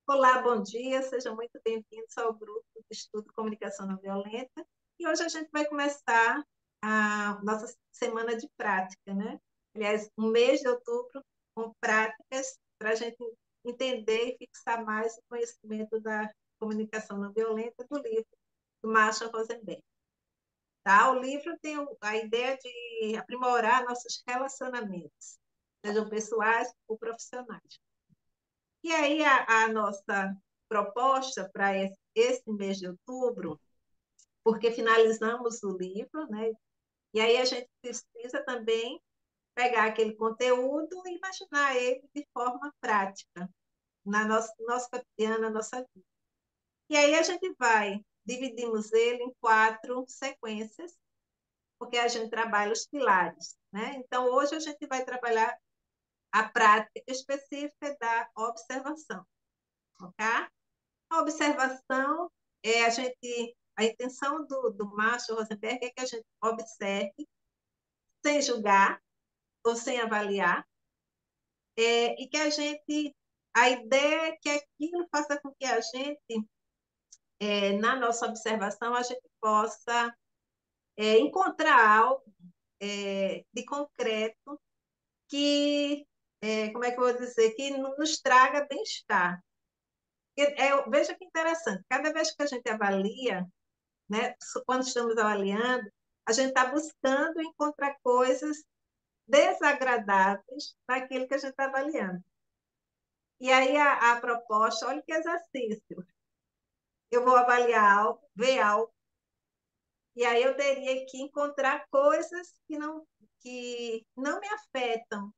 Olá, bom dia, sejam muito bem-vindos ao grupo de estudo Comunicação Não Violenta. E hoje a gente vai começar a nossa semana de prática, né? Aliás, um mês de outubro com práticas para a gente entender e fixar mais o conhecimento da comunicação não violenta do livro do Marshall Rosenberg. Tá? O livro tem a ideia de aprimorar nossos relacionamentos, sejam pessoais ou profissionais. E aí a nossa proposta para esse mês de outubro, porque finalizamos o livro, né? E aí a gente precisa também pegar aquele conteúdo e imaginar ele de forma prática, na nosso cotidiano, na nossa vida. E aí a gente dividimos ele em quatro sequências, porque a gente trabalha os pilares, né? Então, hoje a gente vai trabalhar a prática específica da observação, ok? A observação é a intenção do Marshall Rosenberg é que a gente observe sem julgar ou sem avaliar, e que a ideia é que aquilo faça com que a gente, na nossa observação, a gente possa encontrar algo de concreto que, como é que eu vou dizer, que nos traga bem-estar. Veja que interessante, cada vez que a gente avalia, né? Quando estamos avaliando, a gente está buscando encontrar coisas desagradáveis naquilo que a gente está avaliando. E aí a proposta, olha que exercício. Eu vou avaliar algo, ver algo, e aí eu teria que encontrar coisas que não me afetam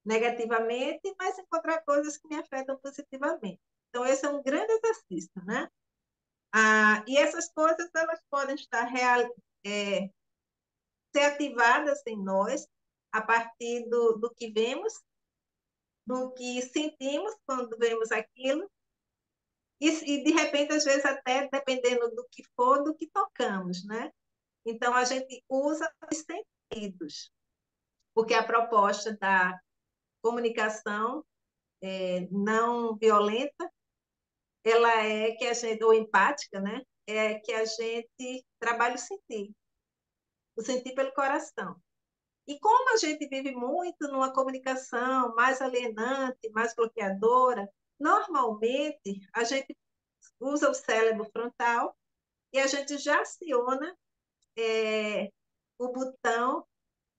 negativamente, mas encontrar coisas que me afetam positivamente. Então, esse é um grande exercício, né? E essas coisas, elas podem estar é, ser ativadas em nós a partir do que vemos, do que sentimos quando vemos aquilo, de repente, às vezes, até dependendo do que for, do que tocamos, né? Então, a gente usa os sentidos, porque a proposta da comunicação não violenta, ela é que a gente, ou empática, né? É que a gente trabalha o sentir pelo coração. E como a gente vive muito numa comunicação mais alienante, mais bloqueadora, normalmente a gente usa o cérebro frontal e a gente já aciona o botão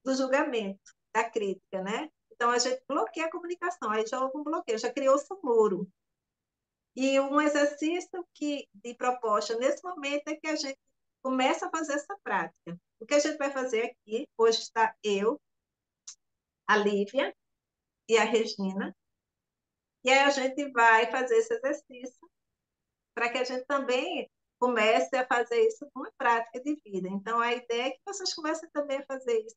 do julgamento, da crítica, né? Então a gente bloqueia a comunicação, aí já houve um bloqueio, já criou-se um muro. E um exercício de proposta nesse momento é que a gente começa a fazer essa prática. O que a gente vai fazer aqui, hoje está eu, a Lívia e a Regina. E aí a gente vai fazer esse exercício para que a gente também comece a fazer isso como prática de vida. Então, a ideia é que vocês comecem também a fazer isso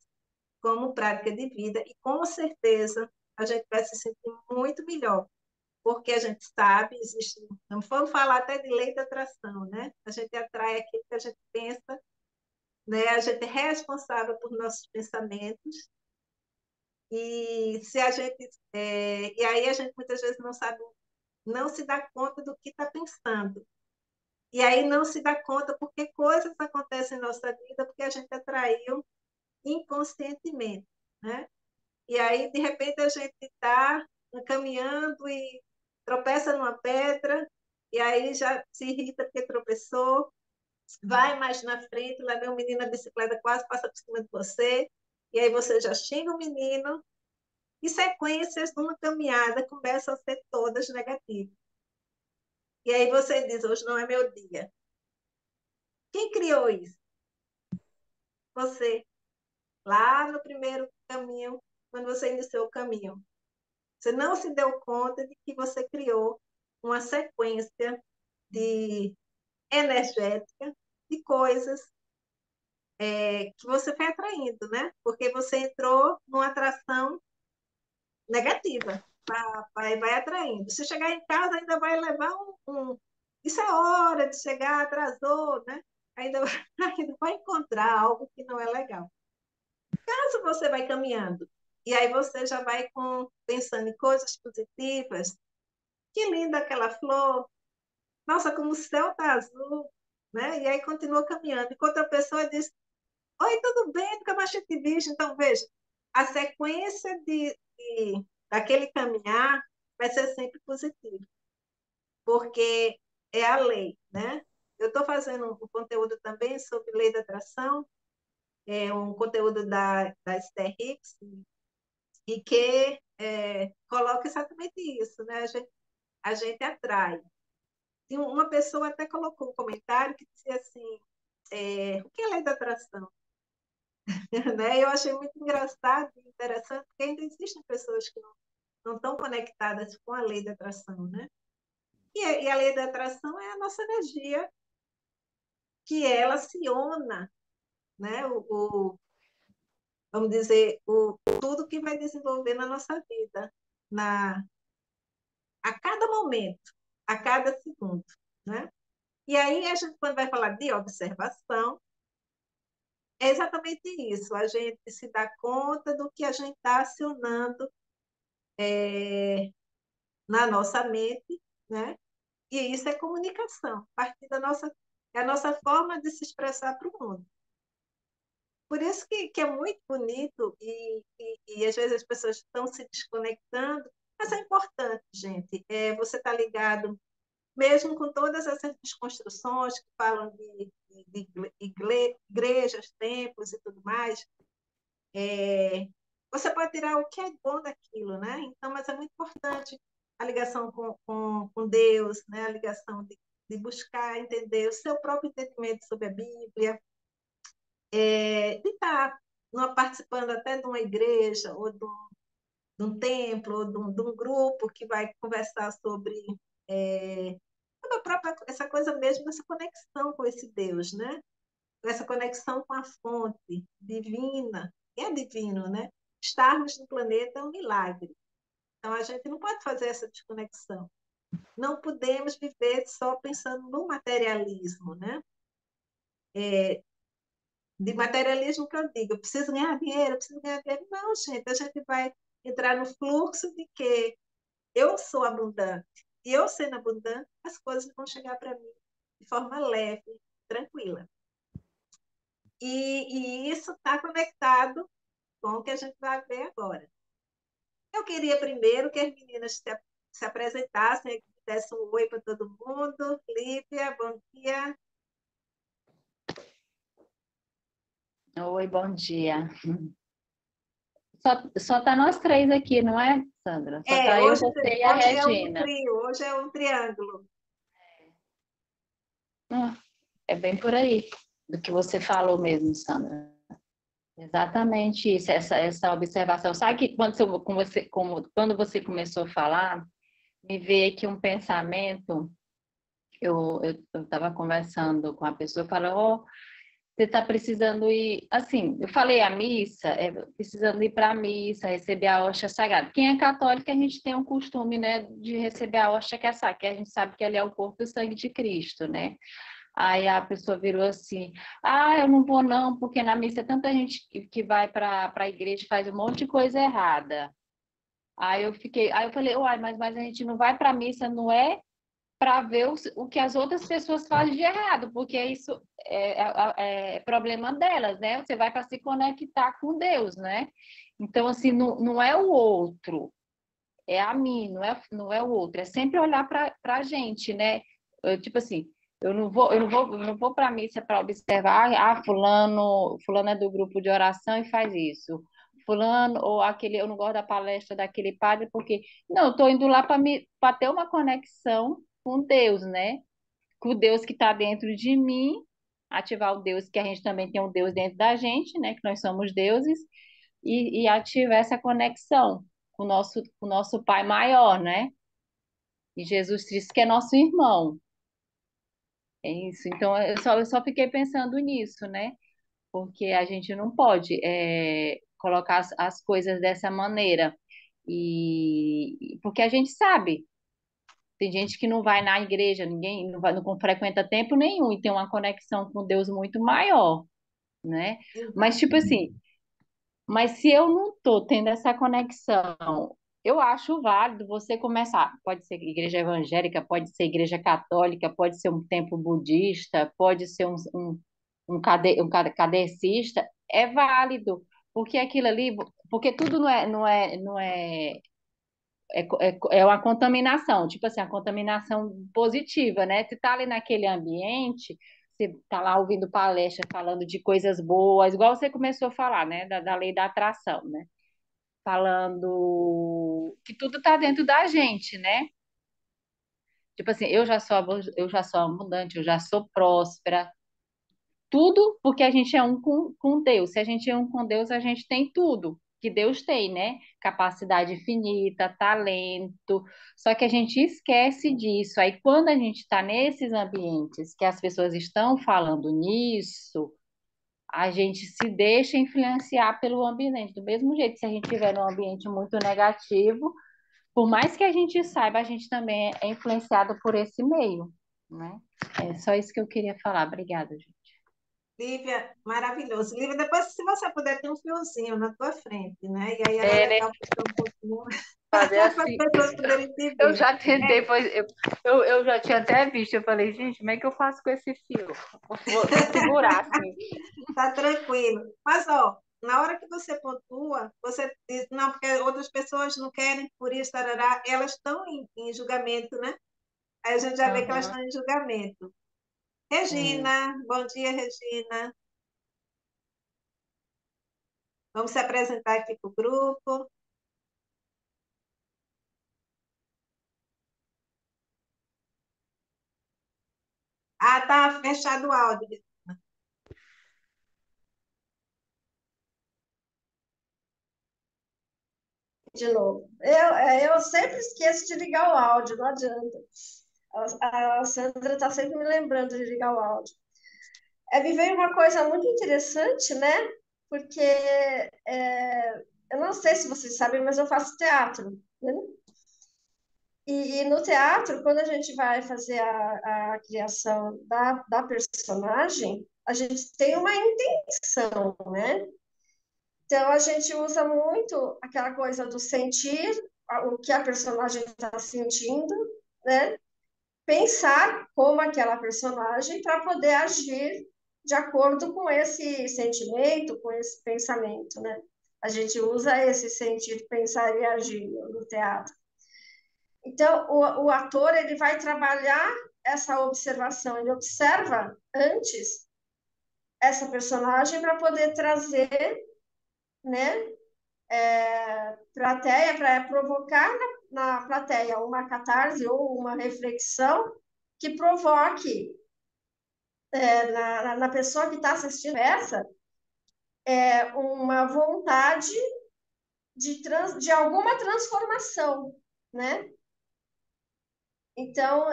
como prática de vida e, com certeza, a gente vai se sentir muito melhor, porque a gente sabe, existe, não vamos falar até de lei da atração, né? A gente atrai aquilo que a gente pensa, né? A gente é responsável por nossos pensamentos e se a gente e aí a gente muitas vezes não sabe, não se dá conta do que está pensando. E aí não se dá conta porque coisas acontecem em nossa vida porque a gente atraiu inconscientemente, né? E aí, de repente, a gente está caminhando e tropeça numa pedra, e aí já se irrita porque tropeçou, vai mais na frente, lá vem um menino na bicicleta, quase passa por cima de você, e aí você já xinga o menino, e sequências de uma caminhada começam a ser todas negativas. E aí você diz, hoje não é meu dia. Quem criou isso? Você, lá no primeiro caminho, quando você iniciou o caminho. Você não se deu conta de que você criou uma sequência de energética de coisas que você foi atraindo, né? Porque você entrou numa atração negativa, vai atraindo. Se chegar em casa, ainda vai levar Isso é hora de chegar, atrasou, né? Ainda, ainda vai encontrar algo que não é legal. Caso você vai caminhando, e aí você já vai pensando em coisas positivas, que linda aquela flor, nossa, como o céu está azul, né? E aí continua caminhando. Enquanto a pessoa diz, oi, tudo bem, nunca mais tinha te visto. Então, veja, a sequência daquele caminhar vai ser sempre positiva, porque é a lei, né? Eu estou fazendo um conteúdo também sobre lei da atração, é um conteúdo da Esther Hicks, e que coloca exatamente isso, né? A gente atrai. E uma pessoa até colocou um comentário que dizia assim, o que é lei da atração? Né? Eu achei muito engraçado e interessante, porque ainda existem pessoas que não estão conectadas com a lei da atração, né? E a lei da atração é a nossa energia, que ela aciona, né? Vamos dizer, tudo que vai desenvolver na nossa vida, na, a cada momento, a cada segundo, né? E aí, a gente, quando vai falar de observação, é exatamente isso, a gente se dá conta do que a gente está acionando na nossa mente, né? E isso é comunicação, a partir é a nossa forma de se expressar para o mundo. Por isso que é muito bonito e às vezes as pessoas estão se desconectando, mas é importante, gente. Você está ligado, mesmo com todas essas desconstruções que falam de igrejas, templos e tudo mais, você pode tirar o que é bom daquilo, né? Então, mas é muito importante a ligação com Deus, né? A ligação de buscar entender o seu próprio entendimento sobre a Bíblia, de estar participando até de uma igreja ou de um templo ou de um grupo que vai conversar é, sobre a própria, essa coisa mesmo, essa conexão com esse Deus, né? Essa conexão com a fonte divina, que é divino, né? Estarmos no planeta é um milagre. Então, a gente não pode fazer essa desconexão. Não podemos viver só pensando no materialismo, né? De materialismo que eu digo, eu preciso ganhar dinheiro, eu preciso ganhar dinheiro. Não, gente, a gente vai entrar no fluxo de que eu sou abundante. E eu sendo abundante, as coisas vão chegar para mim de forma leve, tranquila. E isso está conectado com o que a gente vai ver agora. Eu queria primeiro que as meninas se apresentassem, que dessem um oi para todo mundo. Lívia, bom dia. Oi, bom dia. Só tá nós três aqui, não é, Sandra? Só tá eu, Hoje, você e a hoje é um Regina. trio, hoje é um triângulo. Ah, é bem por aí do que você falou mesmo, Sandra. Exatamente isso, essa observação. Sabe que quando você começou a falar, me veio aqui um pensamento. Eu estava conversando com a pessoa, falou, ó, você está precisando ir, assim, eu falei a missa, precisando ir para a missa, receber a hóstia sagrada. Quem é católico, a gente tem um costume, né, de receber a hóstia que é sagrada, que a gente sabe que ali é o corpo e o sangue de Cristo, né? Aí a pessoa virou assim, eu não vou não, porque na missa é tanta gente que vai para a igreja e faz um monte de coisa errada. Aí eu falei, uai, mas a gente não vai para a missa, não é para ver o que as outras pessoas fazem de errado, porque isso é problema delas, né? Você vai para se conectar com Deus, né? Então, assim, não é o outro, é a mim, não é o outro, é sempre olhar para a gente, né? Tipo assim, eu não vou para a missa para observar, fulano é do grupo de oração e faz isso. Fulano, ou aquele, eu não gosto da palestra daquele padre, porque, não, eu estou indo lá para ter uma conexão com Deus, né? Com o Deus que está dentro de mim, ativar o Deus, que a gente também tem um Deus dentro da gente, né? Que nós somos deuses, e ativar essa conexão com o nosso Pai maior, né? E Jesus Cristo, que é nosso irmão. É isso. Então, eu só fiquei pensando nisso, né? Porque a gente não pode colocar as coisas dessa maneira. Porque a gente sabe, tem gente que não vai na igreja, ninguém não frequenta tempo nenhum e tem uma conexão com Deus muito maior, né? Mas, tipo Exatamente. assim, mas se eu não tô tendo essa conexão eu acho válido você começar. Pode ser igreja evangélica, pode ser igreja católica, pode ser um templo budista, pode ser kardecista. É válido, porque aquilo ali, porque tudo é uma contaminação, tipo assim, a contaminação positiva, né? Você tá ali naquele ambiente, você tá lá ouvindo palestra falando de coisas boas, igual você começou a falar, né? Da lei da atração, né? Falando que tudo está dentro da gente, né? Tipo assim, eu já sou abundante, eu já sou próspera. Tudo porque a gente é um com Deus. Se a gente é um com Deus, a gente tem tudo que Deus tem, né? Capacidade infinita, talento. Só que a gente esquece disso. Aí, quando a gente está nesses ambientes que as pessoas estão falando nisso, a gente se deixa influenciar pelo ambiente. Do mesmo jeito, se a gente estiver num ambiente muito negativo, por mais que a gente saiba, a gente também é influenciado por esse meio, né? É só isso que eu queria falar. Obrigada, gente. Lívia, maravilhoso. Lívia, depois, se você puder, ter um fiozinho na tua frente, né? E aí era É, né? legal você um pouquinho Fazer para as assim. pessoas poderem te Eu ver. já tentei, É, pois eu já tinha até visto. Eu falei, gente, como é que eu faço com esse fio? Vou segurar assim. tá tranquilo. Mas, ó, na hora que você pontua, você diz, não, porque outras pessoas não querem, por isso, tarará, elas estão em julgamento, né? Aí a gente já vê que elas Aham, estão em julgamento. é. Regina, bom dia, Regina. Vamos se apresentar aqui para o grupo. Ah, tá fechado o áudio. De novo. Eu sempre esqueço de ligar o áudio, não adianta. A Sandra está sempre me lembrando de ligar o áudio. Me veio uma coisa muito interessante, né? Porque eu não sei se vocês sabem, mas eu faço teatro, né? E no teatro, quando a gente vai fazer a criação da personagem, a gente tem uma intenção, né? Então, a gente usa muito aquela coisa do sentir o que a personagem está sentindo, né? Pensar como aquela personagem para poder agir de acordo com esse sentimento, com esse pensamento, né? A gente usa esse sentir, pensar e agir no teatro. Então, o ator ele vai trabalhar essa observação, ele observa antes essa personagem para poder trazer, né, plateia, para provocar na plateia uma catarse ou uma reflexão que provoque na pessoa que está assistindo essa uma vontade de alguma transformação, né? Então,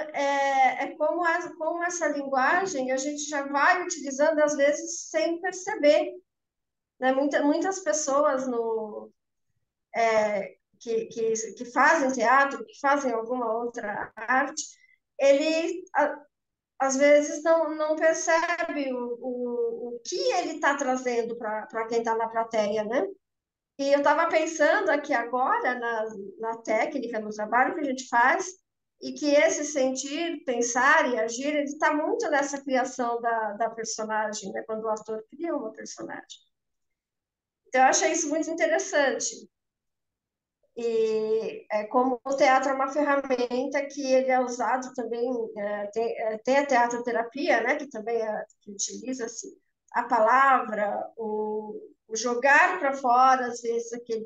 como essa linguagem a gente já vai utilizando, às vezes, sem perceber, né? Muitas pessoas que fazem teatro, que fazem alguma outra arte, ele às vezes não percebe o que ele está trazendo para quem está na plateia, né? E eu estava pensando aqui agora na técnica, no trabalho que a gente faz, e que esse sentir, pensar e agir, ele está muito nessa criação da personagem, né? Quando o ator cria uma personagem. Então, eu achei isso muito interessante. E como o teatro é uma ferramenta que ele é usado também, tem a teatroterapia, né, que também que utiliza-se a palavra, o jogar para fora, às vezes, aquele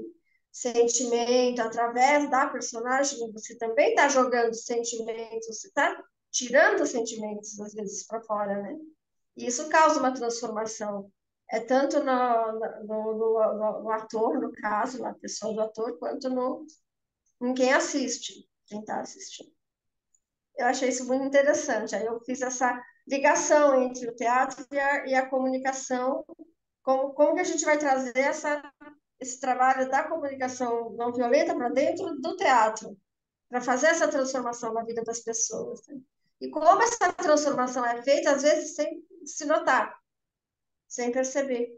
sentimento através da personagem, você também está jogando sentimentos, você está tirando sentimentos, às vezes, para fora, né? E isso causa uma transformação. Tanto no ator, no caso, na pessoa do ator, quanto em quem assiste, quem está assistindo. Eu achei isso muito interessante. Aí eu fiz essa ligação entre o teatro e a comunicação, como que a gente vai trazer esse trabalho da comunicação não violenta para dentro do teatro, para fazer essa transformação na vida das pessoas. Né? E como essa transformação é feita, às vezes, sem se notar, sem perceber.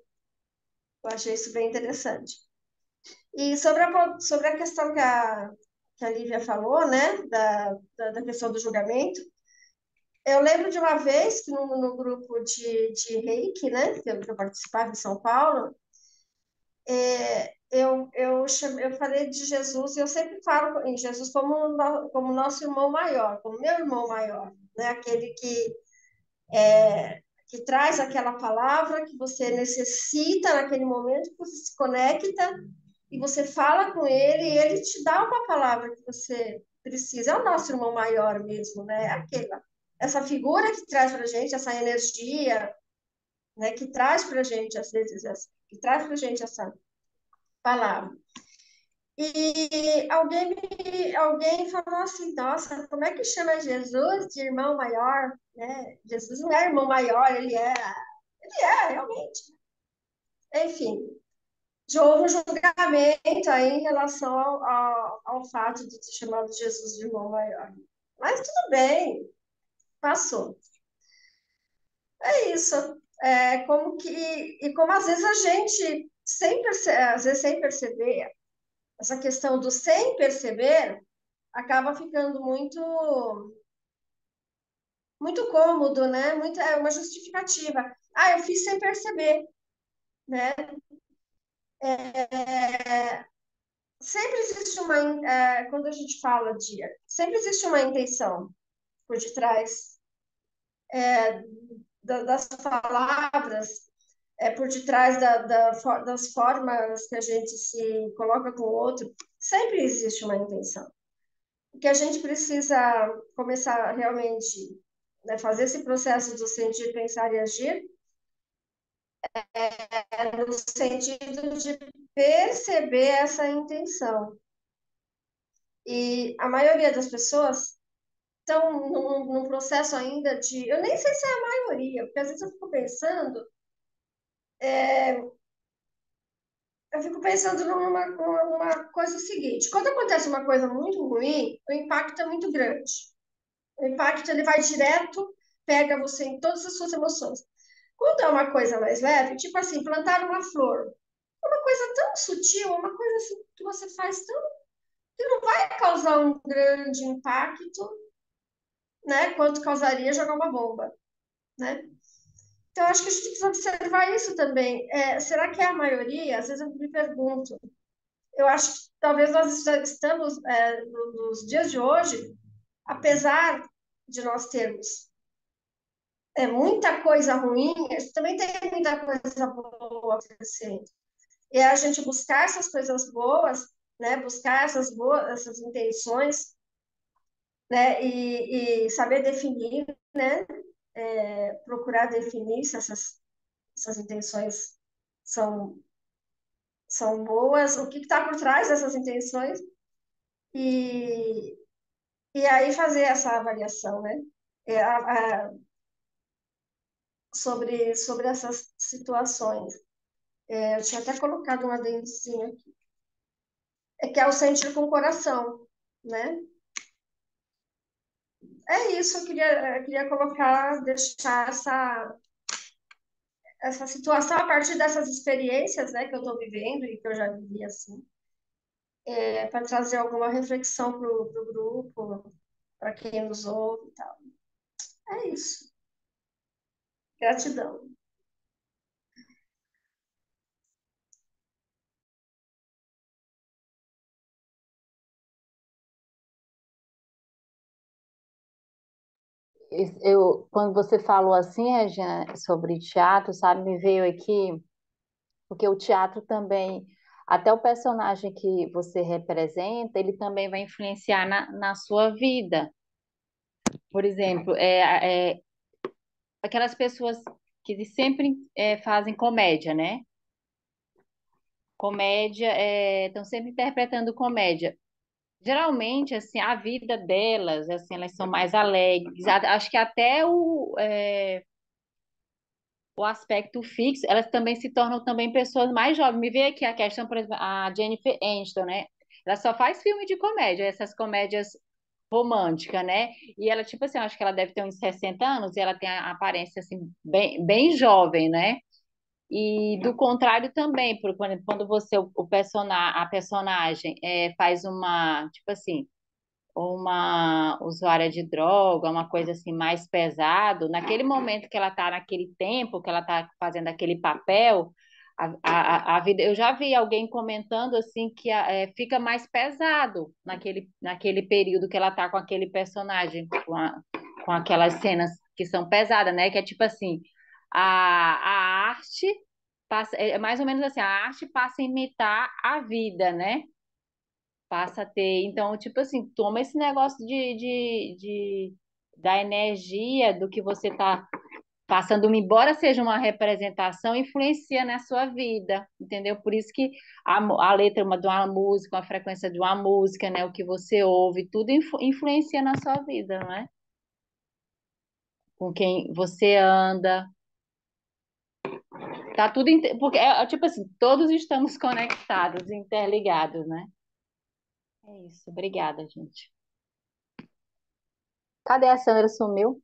Eu achei isso bem interessante. E sobre a questão que a Lívia falou, né, da questão do julgamento, eu lembro de uma vez que no grupo de Reiki, né, que eu participava em São Paulo, eu falei de Jesus e eu sempre falo em Jesus como nosso irmão maior, como meu irmão maior, né, aquele que traz aquela palavra que você necessita naquele momento, que você se conecta e você fala com ele e ele te dá uma palavra que você precisa. É o nosso irmão maior mesmo, né? Essa figura que traz para a gente essa energia, né? Que traz para a gente, às vezes, que traz para a gente essa palavra. E alguém falou assim, nossa, como é que chama Jesus de irmão maior, né? Jesus não é irmão maior, ele é realmente. Enfim, houve um julgamento aí em relação ao fato de ter chamado Jesus de irmão maior. Mas tudo bem, passou. É isso. Como às vezes a gente, às vezes sem perceber, essa questão do sem perceber acaba ficando muito cômodo, né? É uma justificativa. Ah, eu fiz sem perceber, né? Sempre existe quando a gente fala sempre existe uma intenção por detrás das palavras, por detrás das formas que a gente se coloca com o outro, sempre existe uma intenção. O que a gente precisa começar realmente, né, fazer esse processo do sentir, pensar e agir, no sentido de perceber essa intenção. E a maioria das pessoas estão num processo ainda de. Eu nem sei se é a maioria, porque às vezes eu fico pensando numa coisa seguinte: quando acontece uma coisa muito ruim, o impacto é muito grande. O impacto ele vai direto, pega você em todas as suas emoções. Quando é uma coisa mais leve, tipo assim, plantar uma flor, é uma coisa tão sutil, uma coisa assim que você faz tão que não vai causar um grande impacto, né? Quanto causaria jogar uma bomba, né? Então, acho que a gente precisa observar isso também. Será que é a maioria? Às vezes eu me pergunto. Eu acho que talvez nós estamos, nos dias de hoje, apesar de nós termos muita coisa ruim, a gente também tem muita coisa boa acontecendo. E é a gente buscar essas coisas boas, né? Buscar essas intenções, né? E saber definir, né? Procurar definir se essas intenções são, são boas, o que está por trás dessas intenções, e, e aí fazer essa avaliação, né? É, sobre essas situações. Eu tinha até colocado um adendozinho aqui. Que é o sentir com o coração, né? É isso, eu queria colocar, deixar essa situação a partir dessas experiências, né, que eu estou vivendo e que eu já vivi assim, para trazer alguma reflexão para o grupo, para quem nos ouve e tal. É isso. Gratidão. Quando você falou assim, Regina, sobre teatro, sabe, me veio aqui, porque o teatro também, até o personagem que você representa, ele também vai influenciar na sua vida. Por exemplo, aquelas pessoas que sempre fazem comédia, né? Comédia, estão sempre interpretando comédia. Geralmente, assim, a vida delas, assim, elas são mais alegres. Acho que até o aspecto fixo, elas também se tornam também pessoas mais jovens. Me vê aqui a questão, por exemplo, a Jennifer Aniston, né? Ela só faz filme de comédia, essas comédias românticas, né? E ela, tipo assim, eu acho que ela deve ter uns 60 anos e ela tem a aparência, assim, bem, bem jovem, né? E do contrário também, porque quando você, a personagem faz uma, tipo assim, uma usuária de droga, uma coisa assim mais pesado, naquele momento que ela está naquele tempo, que ela está fazendo aquele papel, a vida, eu já vi alguém comentando assim que fica mais pesado naquele período que ela está com aquele personagem, com aquelas cenas que são pesadas, né? Que é tipo assim, a arte passa, é mais ou menos assim, a arte passa a imitar a vida, né? Passa a ter. Então, tipo assim, toma esse negócio da energia do que você está passando, embora seja uma representação, influencia na sua vida, entendeu? Por isso que a letra de uma música, a frequência de uma música, né? O que você ouve, tudo influencia na sua vida, não é? Com quem você anda. Tá tudo. Porque tipo assim, todos estamos conectados, interligados, né? É isso. Obrigada, gente. Cadê a Sandra? Sumiu?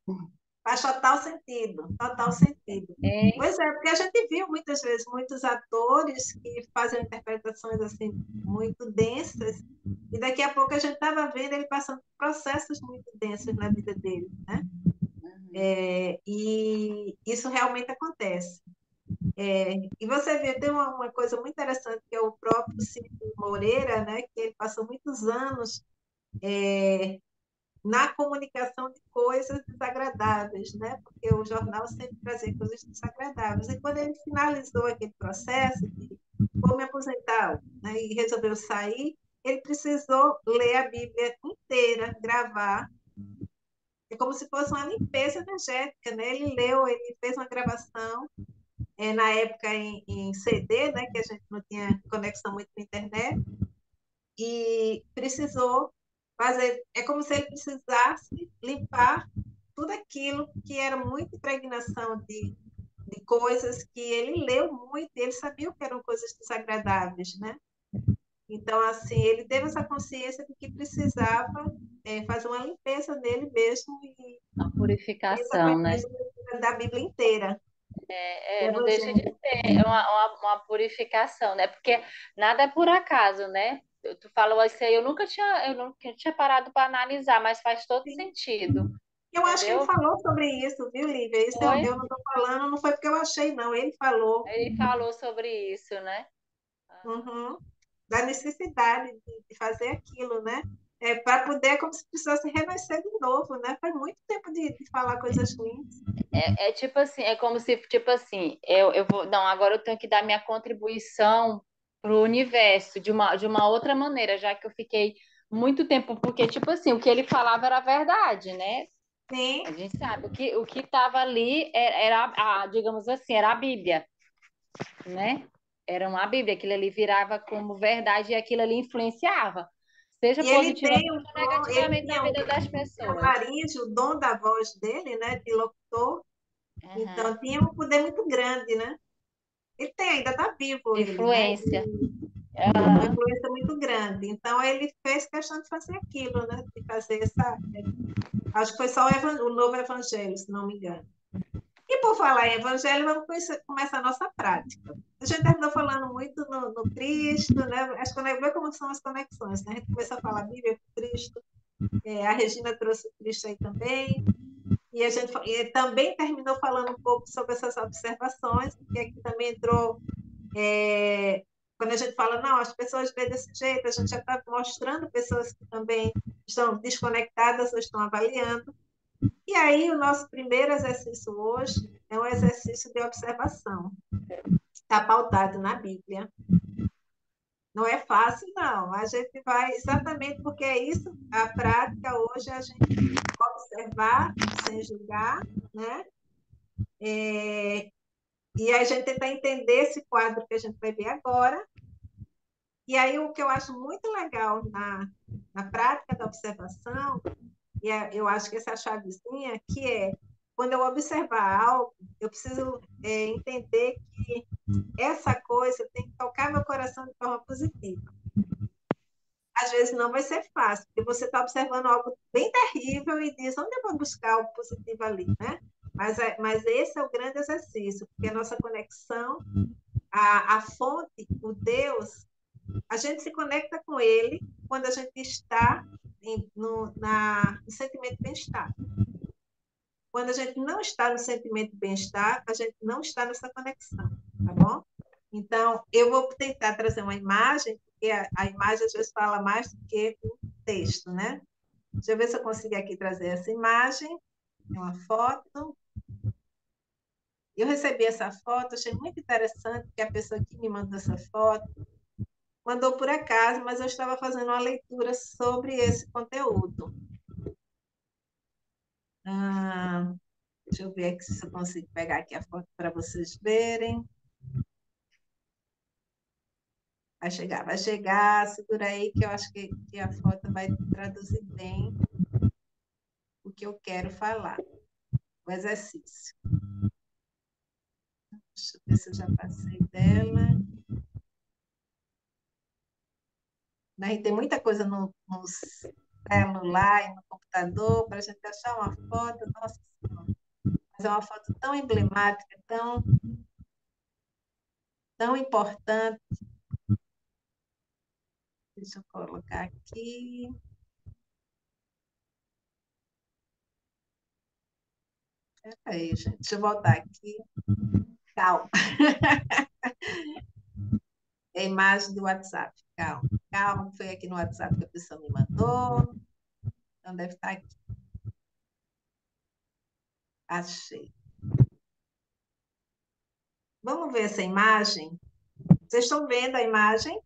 Faz total sentido, total sentido. É. Pois é, porque a gente viu muitas vezes muitos atores que fazem interpretações assim muito densas, e daqui a pouco a gente estava vendo ele passando por processos muito densos na vida dele, né? E isso realmente acontece. E você vê, tem uma coisa muito interessante que é o próprio Cid Moreira, né? Que ele passou muitos anos na comunicação de coisas desagradáveis, né? Porque o jornal sempre trazia coisas desagradáveis. E quando ele finalizou aquele processo de vou me aposentar, né? E resolveu sair, ele precisou ler a Bíblia inteira, gravar. É como se fosse uma limpeza energética, né? Ele leu, ele fez uma gravação, na época em CD, né? Que a gente não tinha conexão muito com a internet, e precisou fazer. É como se ele precisasse limpar tudo aquilo que era muita impregnação de coisas que ele leu muito, e ele sabia que eram coisas desagradáveis, né? Então, assim, ele teve essa consciência de que precisava fazer uma limpeza nele mesmo e A fez purificação, a né? leitura da Bíblia inteira, do Não deixa de Evangelho. ser uma purificação, né? Porque nada é por acaso, né? Tu falou isso aí, eu nunca tinha parado para analisar, mas faz todo Sim. sentido, Eu acho que ele entendeu? falou sobre isso, viu, Lívia? Isso Foi? eu não estou falando, não foi porque eu achei, não. Ele falou. Ele falou sobre isso, né? Uhum. Da necessidade de fazer aquilo, né? Para poder, como se precisasse renascer de novo, né? Faz muito tempo de falar coisas ruins. É tipo assim, é como se, tipo assim, eu vou, não, agora eu tenho que dar minha contribuição para o universo de uma outra maneira, já que eu fiquei muito tempo, porque, tipo assim, o que ele falava era verdade, né? A Sim, gente sabe, o que estava ali era, digamos assim, era a Bíblia, né? Era uma Bíblia, aquilo ali virava como verdade e aquilo ali influenciava, seja e ele tem positivamente o ou dom, ele negativamente na tinha vida das o pessoas. chamariz, o dom da voz dele, né? De locutor. Uhum. Então, tinha um poder muito grande, né? Ele tem, ainda está vivo De ele, né? influência. Uma Uhum. influência muito grande. Então, ele fez questão de fazer aquilo, né? De fazer essa. Acho que foi só o novo evangelho, se não me engano. E por falar em evangelho, vamos começar a nossa prática. A gente terminou falando muito no Cristo, né? Acho que ver como são as conexões, né? A gente começou a falar Bíblia com Cristo, a Regina trouxe o Cristo aí também, e a gente também terminou falando um pouco sobre essas observações, porque aqui também entrou, quando a gente fala, não, as pessoas veem desse jeito, a gente já está mostrando pessoas que também estão desconectadas ou estão avaliando. E aí, o nosso primeiro exercício hoje é um exercício de observação. Está pautado na Bíblia. Não é fácil, não. A gente vai, exatamente porque é isso, a prática hoje é a gente observar sem julgar, né? E a gente tentar entender esse quadro que a gente vai ver agora. E aí, o que eu acho muito legal na prática da observação, e eu acho que essa chavezinha, que é quando eu observar algo, eu preciso entender que essa coisa tem que tocar meu coração de forma positiva. Às vezes não vai ser fácil, porque você está observando algo bem terrível e diz, onde eu vou buscar o positivo ali, né? Mas esse é o grande exercício, porque a nossa conexão, a fonte, o Deus, a gente se conecta com ele quando a gente está no sentimento de bem-estar. Quando a gente não está no sentimento de bem-estar, a gente não está nessa conexão, tá bom? Então, eu vou tentar trazer uma imagem, porque a imagem às vezes fala mais do que o texto, né? Deixa eu ver se eu consigo aqui trazer essa imagem. É uma foto. Eu recebi essa foto, achei muito interessante, que a pessoa que me mandou essa foto mandou por acaso, mas eu estava fazendo uma leitura sobre esse conteúdo. Deixa eu ver aqui se eu consigo pegar aqui a foto para vocês verem. Vai chegar, segura aí que eu acho que a foto vai traduzir bem o que eu quero falar, o exercício. Deixa eu ver se eu já passei dela. Né? Tem muita coisa no celular e no computador para a gente achar uma foto, nossa Senhora. Mas é uma foto tão emblemática, tão importante. Deixa eu colocar aqui. Peraí, gente, deixa eu voltar aqui. Calma. É a imagem do WhatsApp. Calma, calma, foi aqui no WhatsApp que a pessoa me mandou. Então deve estar aqui. Achei. Vamos ver essa imagem? Vocês estão vendo a imagem?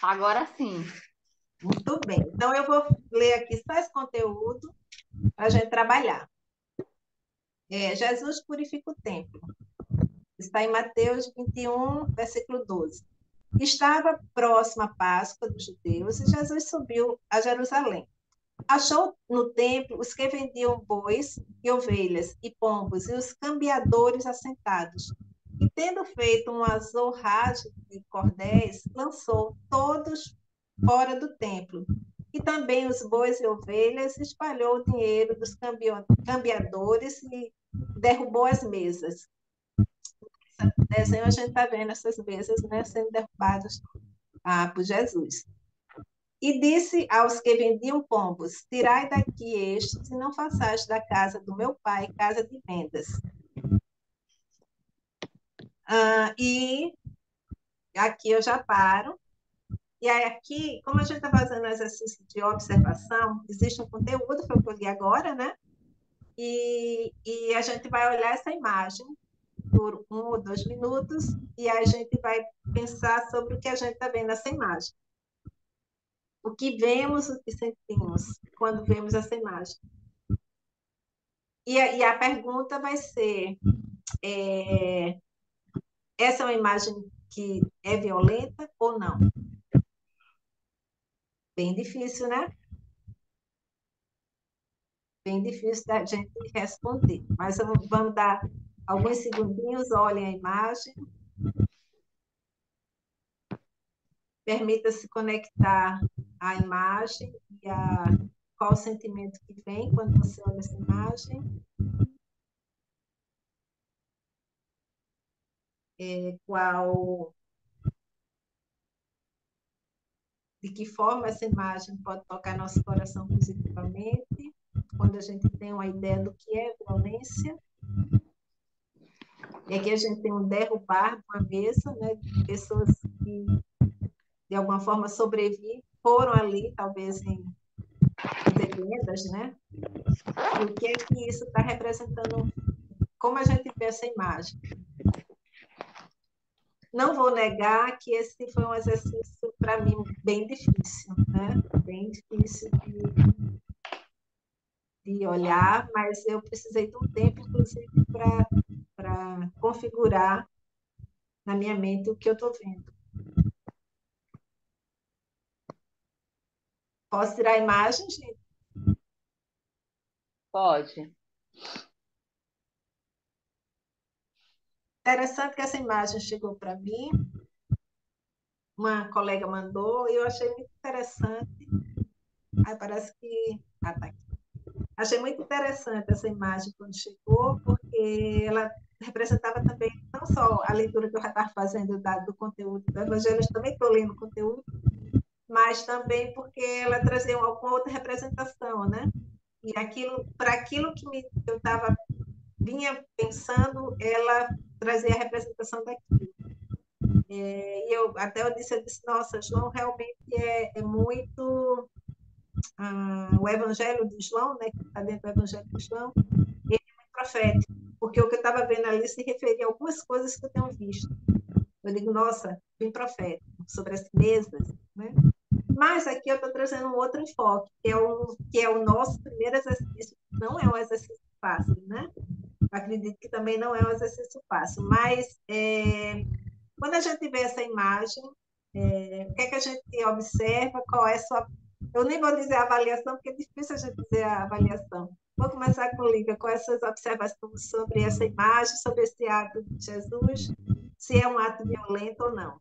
Agora sim. Muito bem. Então, eu vou ler aqui só esse conteúdo para a gente trabalhar. Jesus purifica o templo. Está em Mateus 21, versículo 12. Estava próxima a Páscoa dos judeus e Jesus subiu a Jerusalém. Achou no templo os que vendiam bois e ovelhas e pombos e os cambiadores assentados. E, tendo feito uma zorragem de cordéis, lançou todos fora do templo. E também os bois e ovelhas, espalhou o dinheiro dos cambiadores e derrubou as mesas. Nesse desenho a gente está vendo essas mesas, né, sendo derrubadas por Jesus. E disse aos que vendiam pombos: tirai daqui estes, e não façais da casa do meu pai casa de vendas. E aqui eu já paro. E aí aqui, como a gente está fazendo um exercício de observação, existe um conteúdo, foi o que eu li agora, né? E a gente vai olhar essa imagem por 1 ou 2 minutos, e aí a gente vai pensar sobre o que a gente está vendo nessa imagem. O que vemos, o que sentimos quando vemos essa imagem. E a pergunta vai ser, essa é uma imagem que é violenta ou não? Bem difícil, né? Bem difícil da gente responder. Mas vamos dar alguns segundinhos, olhem a imagem. Permita-se conectar à imagem e qual o sentimento que vem quando você olha essa imagem. De que forma essa imagem pode tocar nosso coração positivamente, quando a gente tem uma ideia do que é violência. E aqui a gente tem um derrubar de uma mesa, né, de pessoas que, de alguma forma, sobreviveram, foram ali, talvez, em vendas, né? E o que é que isso está representando? Como a gente vê essa imagem? Não vou negar que esse foi um exercício, para mim, bem difícil, né? Bem difícil de olhar, mas eu precisei de um tempo, inclusive, para configurar na minha mente o que eu estou vendo. Posso tirar a imagem, gente? Pode. Interessante que essa imagem chegou para mim, uma colega mandou, e eu achei muito interessante. Aí parece que... tá aqui. Achei muito interessante essa imagem quando chegou, porque ela representava também não só a leitura que eu já estava fazendo do conteúdo do Evangelho, eu também estou lendo o conteúdo, mas também porque ela trazia alguma outra representação, né? E aquilo, para aquilo que eu vinha pensando, ela trazia a representação daquilo. E eu disse, nossa, João realmente é muito o Evangelho de João, né, que está dentro do Evangelho de João, ele é muito profético, porque o que eu estava vendo ali se referia a algumas coisas que eu tenho visto. Eu digo, nossa, bem profético, sobre as mesas, né? Mas aqui eu estou trazendo um outro enfoque, que é o nosso primeiro exercício, não é um exercício fácil, né? Acredito que também não é um exercício fácil, mas quando a gente vê essa imagem, o que é que a gente observa, qual é a sua... Eu nem vou dizer avaliação, porque é difícil a gente dizer a avaliação. Vou começar com Lívia, quais são as suas observações sobre essa imagem, sobre esse ato de Jesus, se é um ato violento ou não.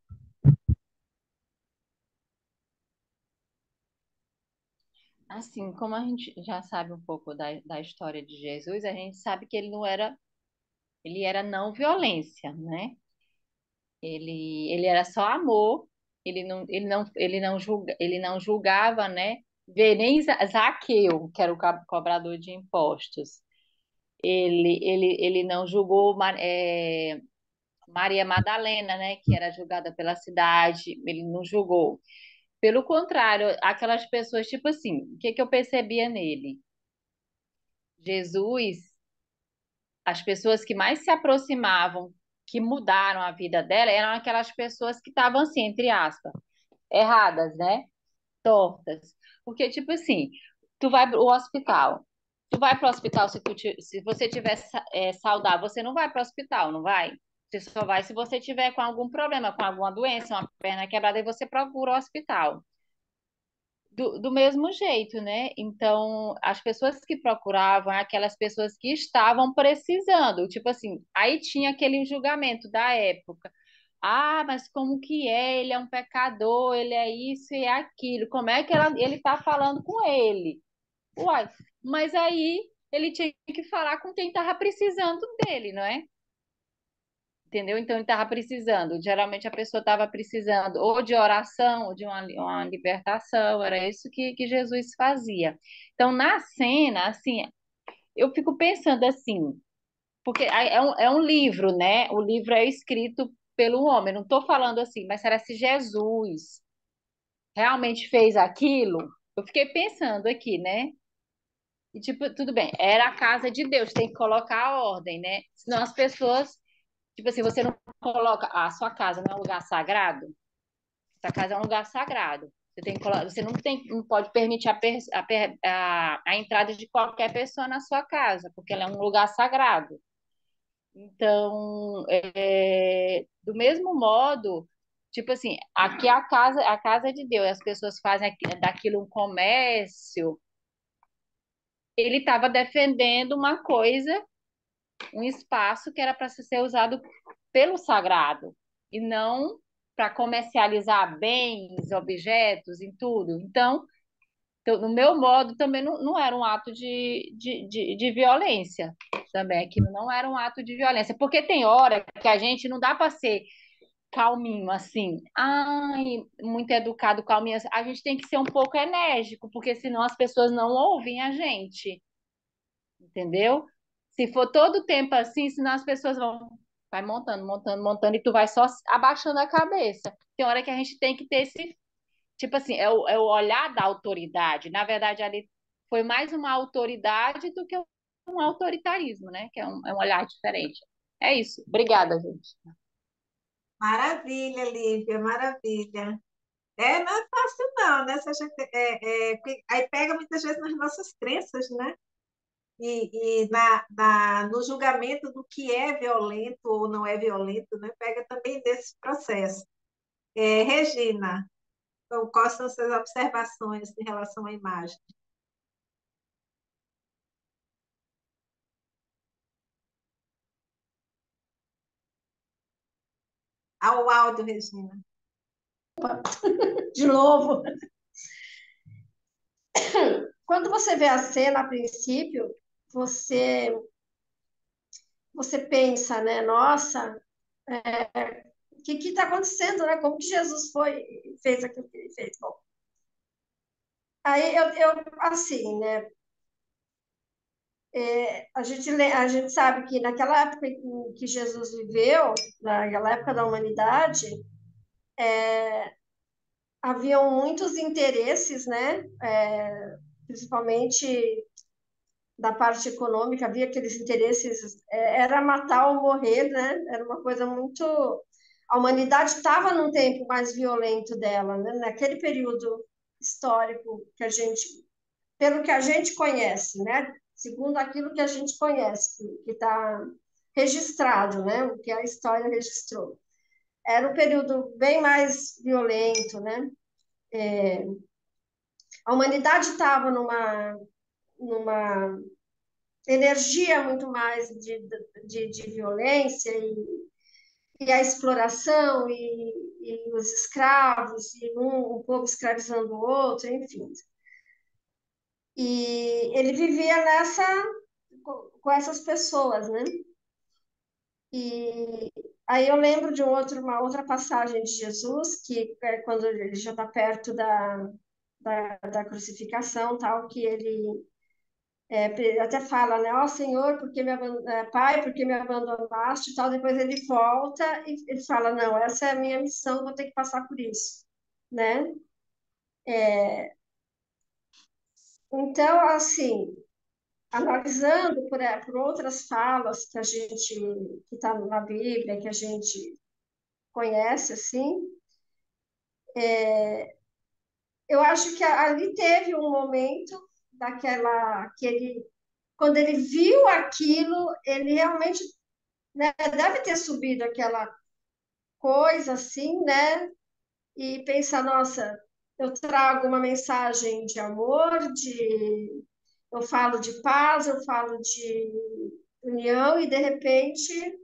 Assim, como a gente já sabe um pouco da história de Jesus, a gente sabe que ele era não violência, né? Ele era só amor, ele não julgava, né? Vê, nem Zaqueu, que era o cobrador de impostos, ele não julgou Maria Madalena, né? Que era julgada pela cidade, ele não julgou. Pelo contrário, aquelas pessoas, tipo assim, o que que eu percebia nele? Jesus, as pessoas que mais se aproximavam, que mudaram a vida dela, eram aquelas pessoas que estavam assim, entre aspas, erradas, né? Tortas. Porque, tipo assim, tu vai pro hospital. Tu vai pro hospital se você tiver saudável, você não vai pro hospital, não vai? Você só vai se você tiver com algum problema, com alguma doença, uma perna quebrada, e você procura o hospital. Do mesmo jeito, né? Então, as pessoas que procuravam, aquelas pessoas que estavam precisando, tipo assim, aí tinha aquele julgamento da época. Ah, mas como que é? Ele é um pecador, ele é isso e é aquilo. Como é que ele tá falando com ele? Uai, mas aí ele tinha que falar com quem estava precisando dele, não é? Entendeu? Então ele estava precisando. Geralmente a pessoa estava precisando ou de oração ou de uma libertação. Era isso que Jesus fazia. Então na cena, assim, eu fico pensando assim, porque é um livro, né? O livro é escrito pelo homem. Não estou falando assim, mas será se Jesus realmente fez aquilo? Eu fiquei pensando aqui, né? E tipo, tudo bem, era a casa de Deus, tem que colocar a ordem, né? Senão as pessoas, tipo assim, você não coloca a sua casa não é um lugar sagrado? Sua casa é um lugar sagrado. Você tem que você não pode permitir a entrada de qualquer pessoa na sua casa, porque ela é um lugar sagrado. Então, do mesmo modo, tipo assim, aqui é a casa de Deus, as pessoas fazem daquilo um comércio. Ele estava defendendo uma coisa, um espaço que era para ser usado pelo sagrado e não para comercializar bens, objetos e tudo. Então, no meu modo, também não era um ato de violência. Também aquilo não era um ato de violência, porque tem hora que a gente não dá para ser calminho assim, ai, muito educado, calminho. A gente tem que ser um pouco enérgico, porque senão as pessoas não ouvem a gente, entendeu? Se for todo o tempo assim, senão as pessoas vai montando, montando, montando, e tu vai só abaixando a cabeça. Tem hora que a gente tem que ter esse, tipo assim, é o olhar da autoridade. Na verdade, ali foi mais uma autoridade do que um autoritarismo, né? Que é um olhar diferente. É isso. Obrigada, gente. Maravilha, Lívia, maravilha. Não é fácil não, né? Se a gente, porque aí pega muitas vezes nas nossas crenças, né? E no julgamento do que é violento ou não é violento, né? Pega também desse processo. Regina, então, quais são as suas observações em relação à imagem? Ao áudio, Regina. De novo. quando você vê a cena a princípio, você, você pensa, né? Nossa, o que está acontecendo, né? Como que Jesus foi e fez aquilo que ele fez? Bom, aí assim, né? A gente sabe que naquela época em que Jesus viveu, naquela época da humanidade, haviam muitos interesses, né? Principalmente da parte econômica, havia aqueles interesses, era matar ou morrer, né? Era uma coisa muito. A humanidade estava num tempo mais violento dela, né? Naquele período histórico que a gente, pelo que a gente conhece, né? Segundo aquilo que a gente conhece, que está registrado, né? O que a história registrou. Era um período bem mais violento, né? A humanidade estava numa energia muito mais de violência e a exploração e os escravos e um povo escravizando o outro, enfim. E ele vivia com essas pessoas, né? E aí eu lembro de uma outra passagem de Jesus, que é quando ele já está perto da crucificação, tal, que ele até fala, né? Ó Senhor, Pai, por que me abandonaste? E tal. Depois ele volta e ele fala, não, essa é a minha missão, vou ter que passar por isso, né? Então, assim, analisando por outras falas que a gente que está na Bíblia, que a gente conhece, assim, eu acho que ali teve um momento daquela que ele, quando ele viu aquilo, ele realmente, né, deve ter subido aquela coisa assim, né? E pensar, nossa, eu trago uma mensagem de amor, eu falo de paz, eu falo de união, e de repente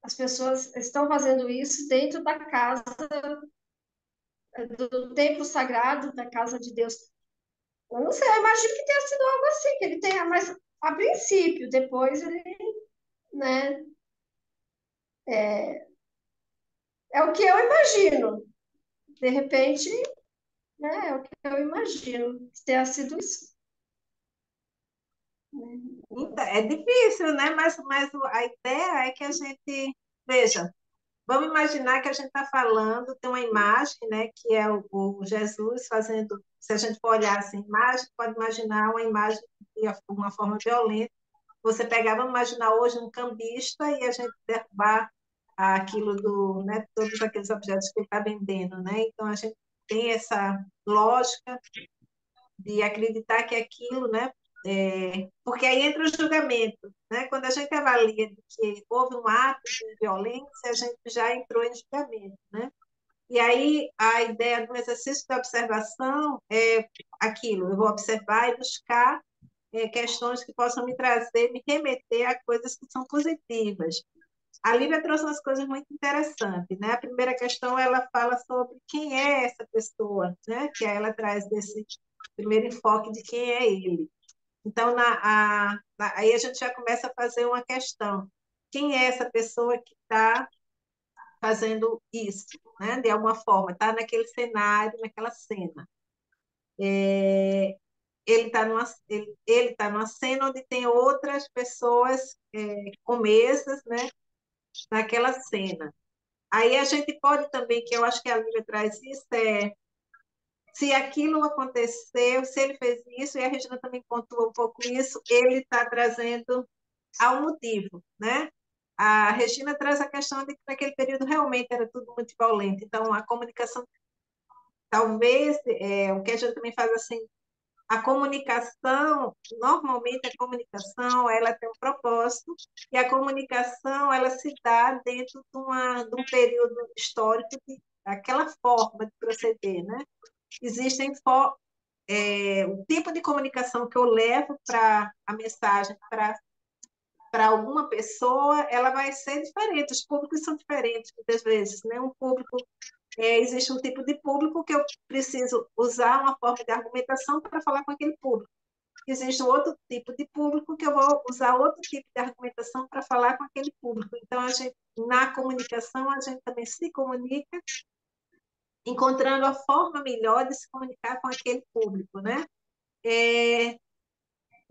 as pessoas estão fazendo isso dentro da casa, do templo sagrado, da casa de Deus. Eu não sei, eu imagino que tenha sido algo assim, que ele tenha, mas a princípio, depois ele, né? É o que eu imagino. De repente, né? É o que eu imagino que tenha sido isso. Então, é difícil, né? Mas a ideia é que a gente, veja, vamos imaginar que a gente está falando, tem uma imagem, né, que é o Jesus fazendo, se a gente for olhar assim, imagem, pode imaginar uma imagem de uma forma violenta. Você pegar, vamos imaginar hoje um cambista e a gente derrubar aquilo né, todos aqueles objetos que ele está vendendo, né? Então a gente tem essa lógica de acreditar que aquilo, né? Porque aí entra o julgamento, né? Quando a gente avalia que houve um ato de violência, a gente já entrou em julgamento, né? E aí a ideia do exercício da observação é aquilo, eu vou observar e buscar questões que possam me trazer, me remeter a coisas que são positivas. A Lívia trouxe umas coisas muito interessantes, né? A primeira questão, ela fala sobre quem é essa pessoa, né? Que ela traz desse primeiro enfoque de quem é ele. Então, aí a gente já começa a fazer uma questão. Quem é essa pessoa que está fazendo isso, né? De alguma forma, está naquele cenário, naquela cena. Ele tá numa cena onde tem outras pessoas com mesas, né? Naquela cena. Aí a gente pode também, que eu acho que a Lívia traz isso, se aquilo aconteceu, se ele fez isso, e a Regina também pontua um pouco isso, ele está trazendo ao motivo, né? A Regina traz a questão de que naquele período realmente era tudo muito violento, então a comunicação, talvez, o que a gente também faz assim, a comunicação, normalmente a comunicação, ela tem um propósito, e a comunicação, ela se dá dentro de um período histórico, aquela forma de proceder, né? Existem o tipo de comunicação que eu levo para a mensagem para alguma pessoa, ela vai ser diferente. Os públicos são diferentes muitas vezes, né? Existe um tipo de público que eu preciso usar uma forma de argumentação para falar com aquele público. existe um outro tipo de público que eu vou usar outro tipo de argumentação para falar com aquele público. Então, na comunicação, a gente também se comunica, encontrando a forma melhor de se comunicar com aquele público, né? E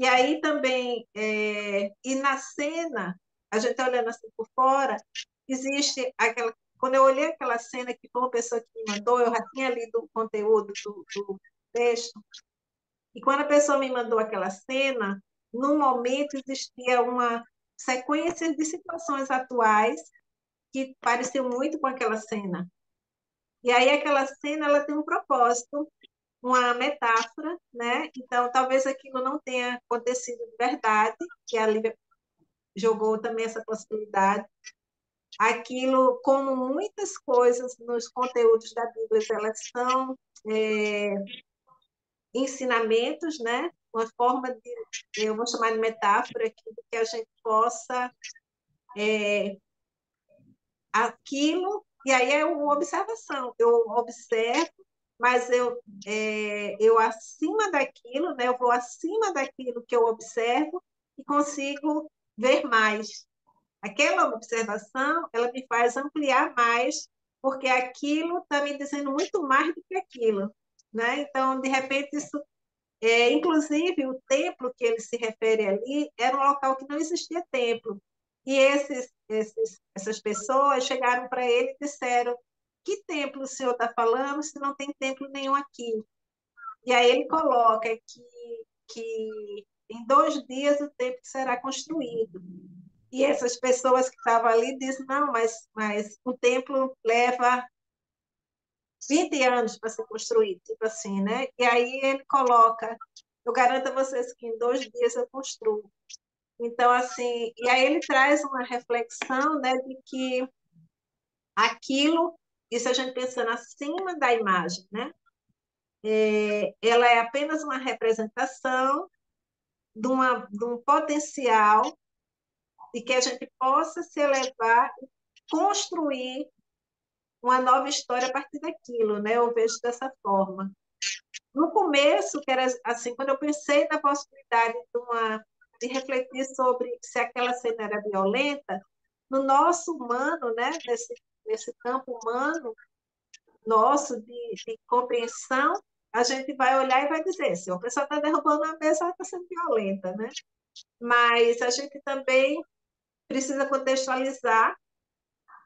aí também, e na cena, a gente está olhando assim por fora, existe aquela. Quando eu olhei aquela cena que foi uma pessoa que me mandou, eu já tinha lido o conteúdo do texto, e quando a pessoa me mandou aquela cena, no momento existia uma sequência de situações atuais que pareciam muito com aquela cena. E aí aquela cena ela tem um propósito, uma metáfora, né? Então talvez aquilo não tenha acontecido de verdade, que a Lívia jogou também essa possibilidade. Aquilo, como muitas coisas nos conteúdos da Bíblia, elas são ensinamentos, né? Uma forma de, eu vou chamar de metáfora aqui, que a gente possa aquilo, e aí é uma observação, eu observo, mas eu acima daquilo, né? Eu vou acima daquilo que eu observo e consigo ver mais. Aquela observação, ela me faz ampliar mais, porque aquilo está me dizendo muito mais do que aquilo, né? Então, de repente, isso inclusive, o templo que ele se refere ali era um local que não existia templo. E essas pessoas chegaram para ele e disseram: que templo o senhor está falando se não tem templo nenhum aqui? E aí ele coloca que em 2 dias o templo será construído. E essas pessoas que estavam ali dizem: não, mas o templo leva 20 anos para ser construído, tipo assim, né? E aí ele coloca: eu garanto a vocês que em 2 dias eu construo. Então, assim, e aí ele traz uma reflexão, né, de que aquilo, isso a gente pensando acima da imagem, né? Ela é apenas uma representação de um potencial de que a gente possa se elevar e construir uma nova história a partir daquilo, né? Eu vejo dessa forma. No começo, que era assim, quando eu pensei na possibilidade de refletir sobre se aquela cena era violenta, no nosso humano, né, nesse campo humano nosso de compreensão, a gente vai olhar e vai dizer: se a pessoa está derrubando a mesa, ela está sendo violenta, né? Mas a gente também precisa contextualizar,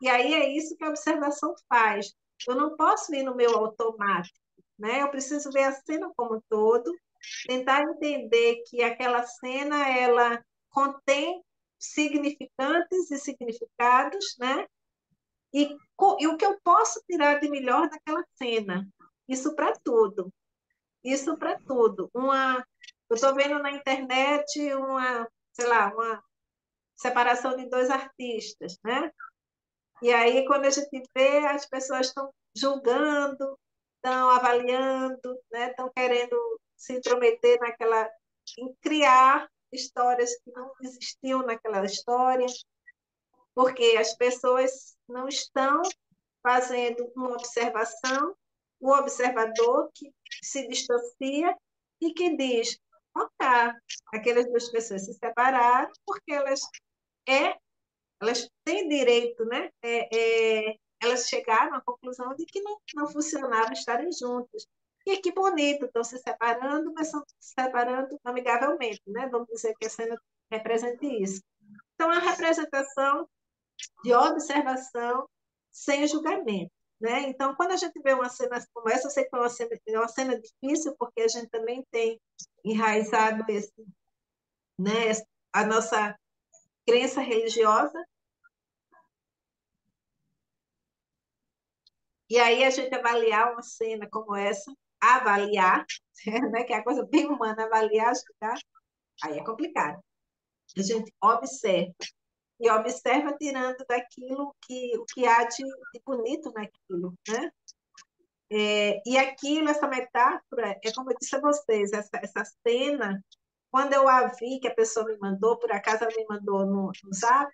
e aí é isso que a observação faz. Eu não posso ir no meu automático, né? Eu preciso ver a cena como um todo, tentar entender que aquela cena ela contém significantes e significados, né? E o que eu posso tirar de melhor daquela cena. Isso para tudo. Isso para tudo. Eu estou vendo na internet sei lá, uma separação de dois artistas, né? E aí, quando a gente vê, as pessoas estão julgando, estão avaliando, né? Estão querendo se intrometer em criar histórias que não existiam naquela história, porque as pessoas não estão fazendo uma observação, o observador que se distancia e que diz: ok, aquelas duas pessoas se separaram porque é elas têm direito, né? Elas chegaram à conclusão de que não funcionava estarem juntas. E que bonito, estão se separando, mas estão se separando amigavelmente, né? Vamos dizer que a cena represente isso. Então, a representação de observação sem julgamento, né? Então, quando a gente vê uma cena como essa, eu sei que é uma cena difícil, porque a gente também tem enraizado né, a nossa crença religiosa. E aí a gente avaliar uma cena como essa, avaliar, né, que é a coisa bem humana, avaliar, julgar, aí é complicado. A gente observa, e observa tirando daquilo o que há de bonito naquilo, né? E aquilo, essa metáfora, é como eu disse a vocês, essa cena, quando eu a vi, que a pessoa me mandou, por acaso ela me mandou no Zap,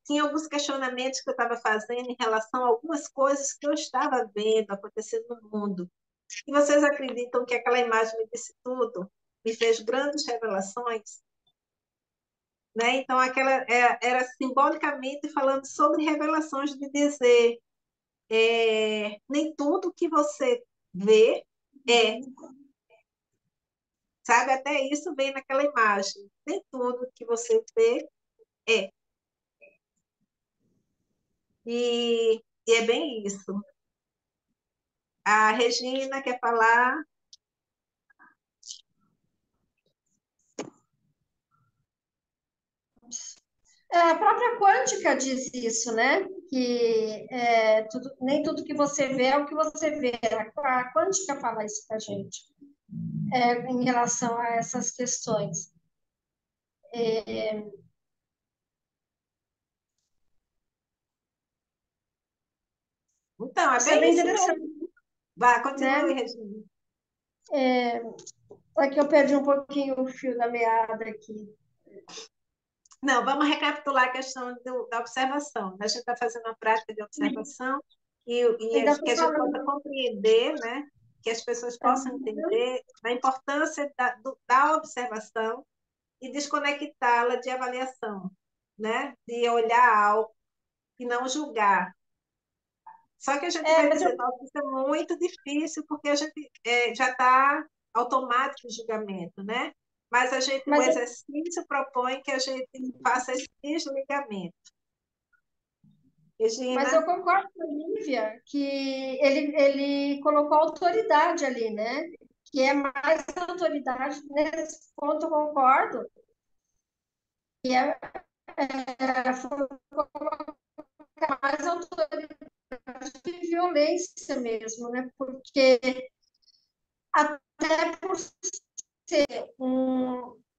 tinha alguns questionamentos que eu estava fazendo em relação a algumas coisas que eu estava vendo acontecendo no mundo. E vocês acreditam que aquela imagem me disse tudo? Me fez grandes revelações? Né? Então, era simbolicamente falando sobre revelações de dizer nem tudo que você vê é, sabe? Até isso vem naquela imagem. Nem tudo que você vê é. E é bem isso. A Regina quer falar. A própria quântica diz isso, né? Que nem tudo que você vê é o que você vê. A quântica fala isso para a gente, em relação a essas questões. Então, é Isso é bem bem isso interessante, mesmo. Vá, né? continue, Regina. É que eu perdi um pouquinho o fio da meada aqui. Não, vamos recapitular a questão da observação. A gente está fazendo uma prática de observação Ainda que estou a gente possa falando. compreender, né? Que as pessoas possam entender a importância da observação e desconectá-la de avaliação, né? De olhar algo e não julgar. Só que a gente vai Mas eu dizer, nossa, isso é muito difícil, porque a gente já está automático o julgamento, né? Mas o Mas eu, exercício propõe que a gente faça esse desligamento. mas Regina, eu concordo com a Lívia que ele colocou autoridade ali, né? Que é mais autoridade, nesse ponto eu concordo, que foi mais autoridade de violência mesmo, né? Porque até por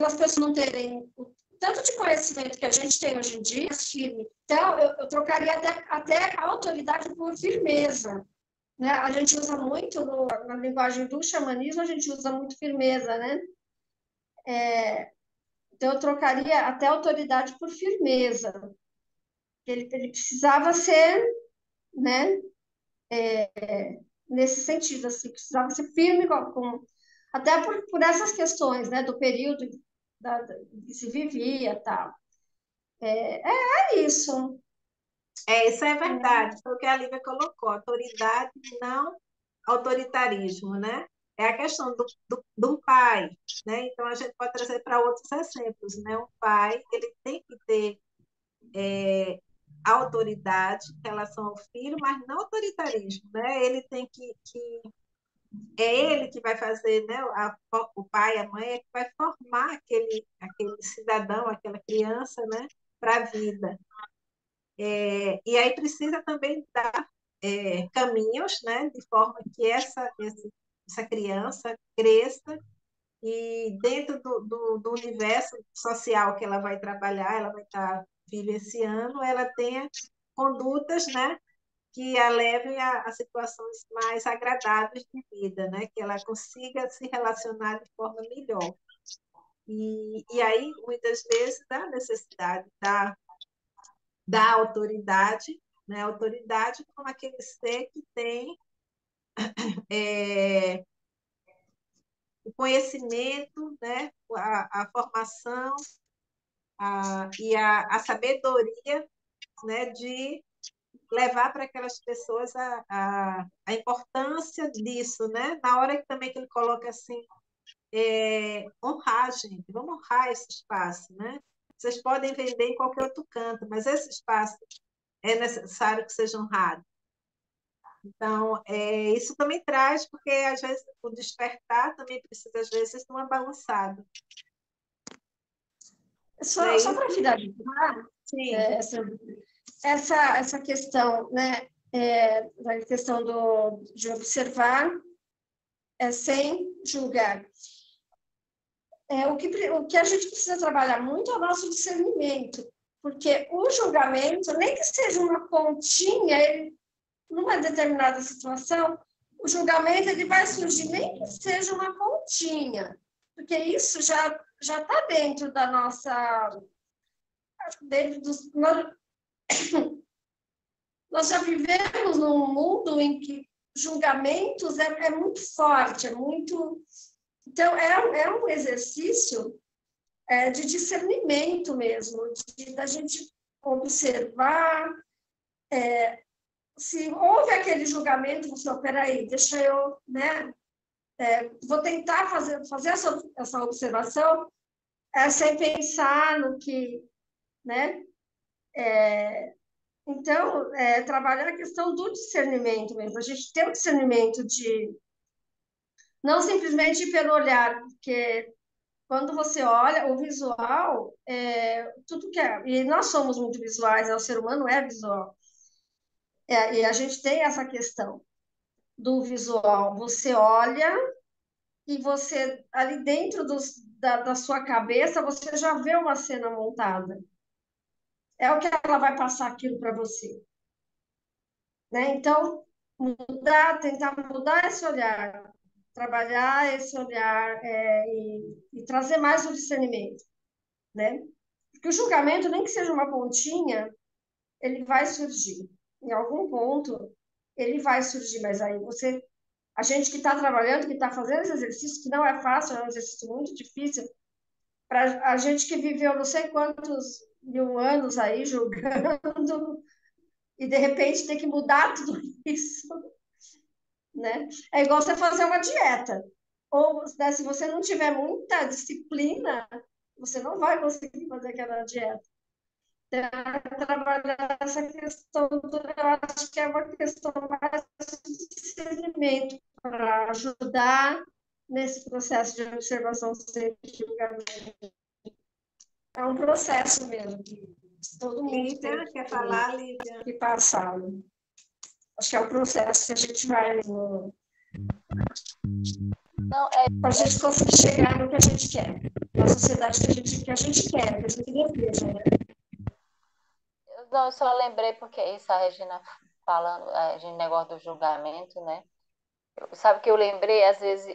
as pessoas não terem o tanto de conhecimento que a gente tem hoje em dia, firme. Então, eu trocaria até a autoridade por firmeza. Né? A gente usa muito, na linguagem do xamanismo, a gente usa muito firmeza, né? Então, eu trocaria até autoridade por firmeza. Ele precisava ser, né? Nesse sentido, assim, precisava ser firme até por essas questões, né? Do período que se vivia, tal. É isso. isso é verdade, foi o que a Lívia colocou, autoridade, não autoritarismo, né? É a questão do pai, né? Então, a gente pode trazer para outros exemplos, né? Um pai, ele tem que ter autoridade em relação ao filho, mas não autoritarismo, né? Ele tem que é ele que vai fazer, né? O pai, a mãe é que vai formar aquele cidadão, aquela criança, né? Para a vida. E aí precisa também dar caminhos, né? De forma que essa criança cresça e dentro do universo social que ela vai trabalhar, ela vai estar vivenciando, ela tenha condutas, né? Que a levem a situações mais agradáveis de vida, né? Que ela consiga se relacionar de forma melhor. E aí, muitas vezes, da necessidade da autoridade, né? Autoridade como aquele ser que tem o conhecimento, né? A formação e a sabedoria, né? De levar para aquelas pessoas a importância disso, né? Na hora que também que ele coloca assim, honrar, gente, vamos honrar esse espaço, né? Vocês podem vender em qualquer outro canto, mas esse espaço é necessário que seja honrado. Então, isso também traz, porque às vezes o despertar também precisa, às vezes, de uma balançada. Não é Só isso? para finalizar, Sim. essa questão, né? Da questão de observar sem julgar. O que a gente precisa trabalhar muito é o nosso discernimento, porque o julgamento, nem que seja uma pontinha, numa determinada situação, o julgamento ele vai surgir, nem que seja uma pontinha, porque isso já está dentro da nossa... Nós já vivemos num mundo em que julgamentos é muito forte, é muito... Então, é um exercício de discernimento mesmo, da gente observar, se houve aquele julgamento, você, peraí, deixa eu, né, vou tentar fazer essa observação sem pensar no que, né? Então, trabalhar a questão do discernimento mesmo, a gente tem o discernimento de não simplesmente pelo olhar, porque quando você olha o visual, tudo que é, e nós somos muito visuais, o ser humano é visual, e a gente tem essa questão do visual, você olha e você, ali dentro da sua cabeça, você já vê uma cena montada. É o que ela vai passar aquilo para você. Né? Então, tentar mudar esse olhar, trabalhar esse olhar e trazer mais o discernimento. Né? Porque o julgamento, nem que seja uma pontinha, ele vai surgir. Em algum ponto, ele vai surgir, mas aí a gente que está trabalhando, que está fazendo esse exercício, que não é fácil, é um exercício muito difícil, para a gente que viveu não sei quantos mil anos aí julgando, e de repente ter que mudar tudo isso, né? É igual você fazer uma dieta. Ou, né, se você não tiver muita disciplina, você não vai conseguir fazer aquela dieta. Então, trabalhar essa questão, eu acho que é uma questão mais de discernimento para ajudar nesse processo de observação sem julgamento. É um processo mesmo que todo mundo tem Lídia, quer falar, Lídia? que passar. Acho que é o processo que a gente vai Não, para a gente conseguir chegar no que a gente quer, na sociedade que a gente quer, que a gente deseja, né? não, eu só lembrei porque isso a Regina falando, a gente negócio do julgamento, né? Sabe que eu lembrei, às vezes,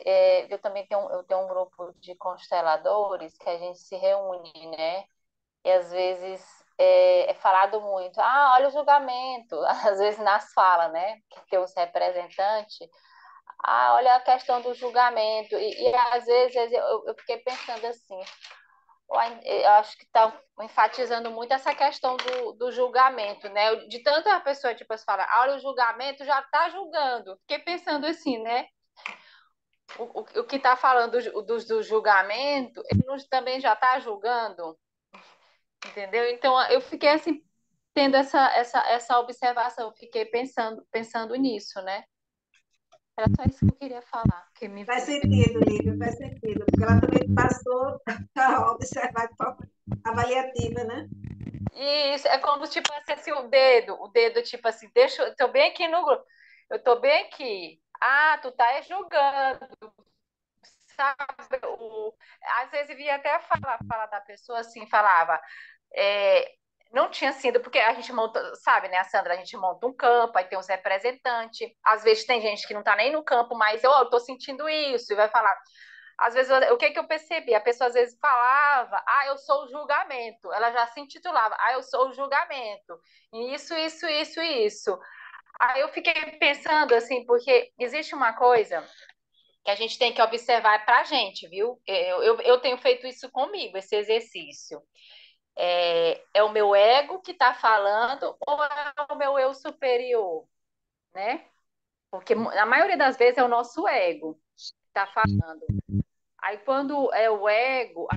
eu também eu tenho um grupo de consteladores que a gente se reúne, né? E às vezes é falado muito, olha o julgamento, às vezes nas falas, né? Que tem os representantes, olha a questão do julgamento. E às vezes eu fiquei pensando assim, eu acho que está enfatizando muito essa questão do julgamento, né? De tanto a pessoa, tipo, fala, olha o julgamento, já está julgando. Fiquei pensando assim, né? O que está falando do julgamento, ele também já está julgando, entendeu? Então, eu fiquei assim, tendo essa observação, fiquei pensando nisso, né? Era só isso que eu queria falar. Que me... Faz sentido, Lívia, faz sentido, porque ela também passou a observar de forma avaliativa, né? E isso é como, tipo assim, o dedo, tipo assim, eu tô bem aqui no grupo, eu tô bem aqui. Tu tá julgando, sabe? Às vezes via até falar da pessoa assim, falava, é, não tinha sido, porque a gente monta, sabe, né, Sandra, a gente monta um campo, aí tem os representantes, às vezes tem gente que não tá nem no campo, mas eu tô sentindo isso, e vai falar. Às vezes, o que eu percebi? A pessoa às vezes falava, eu sou o julgamento. Ela já se intitulava, eu sou o julgamento. Isso. Aí eu fiquei pensando assim, porque existe uma coisa que a gente tem que observar para a gente, viu? Eu tenho feito isso comigo, esse exercício. É o meu ego que está falando ou é o meu eu superior, né? Porque na maioria das vezes é o nosso ego que está falando. Aí quando é o ego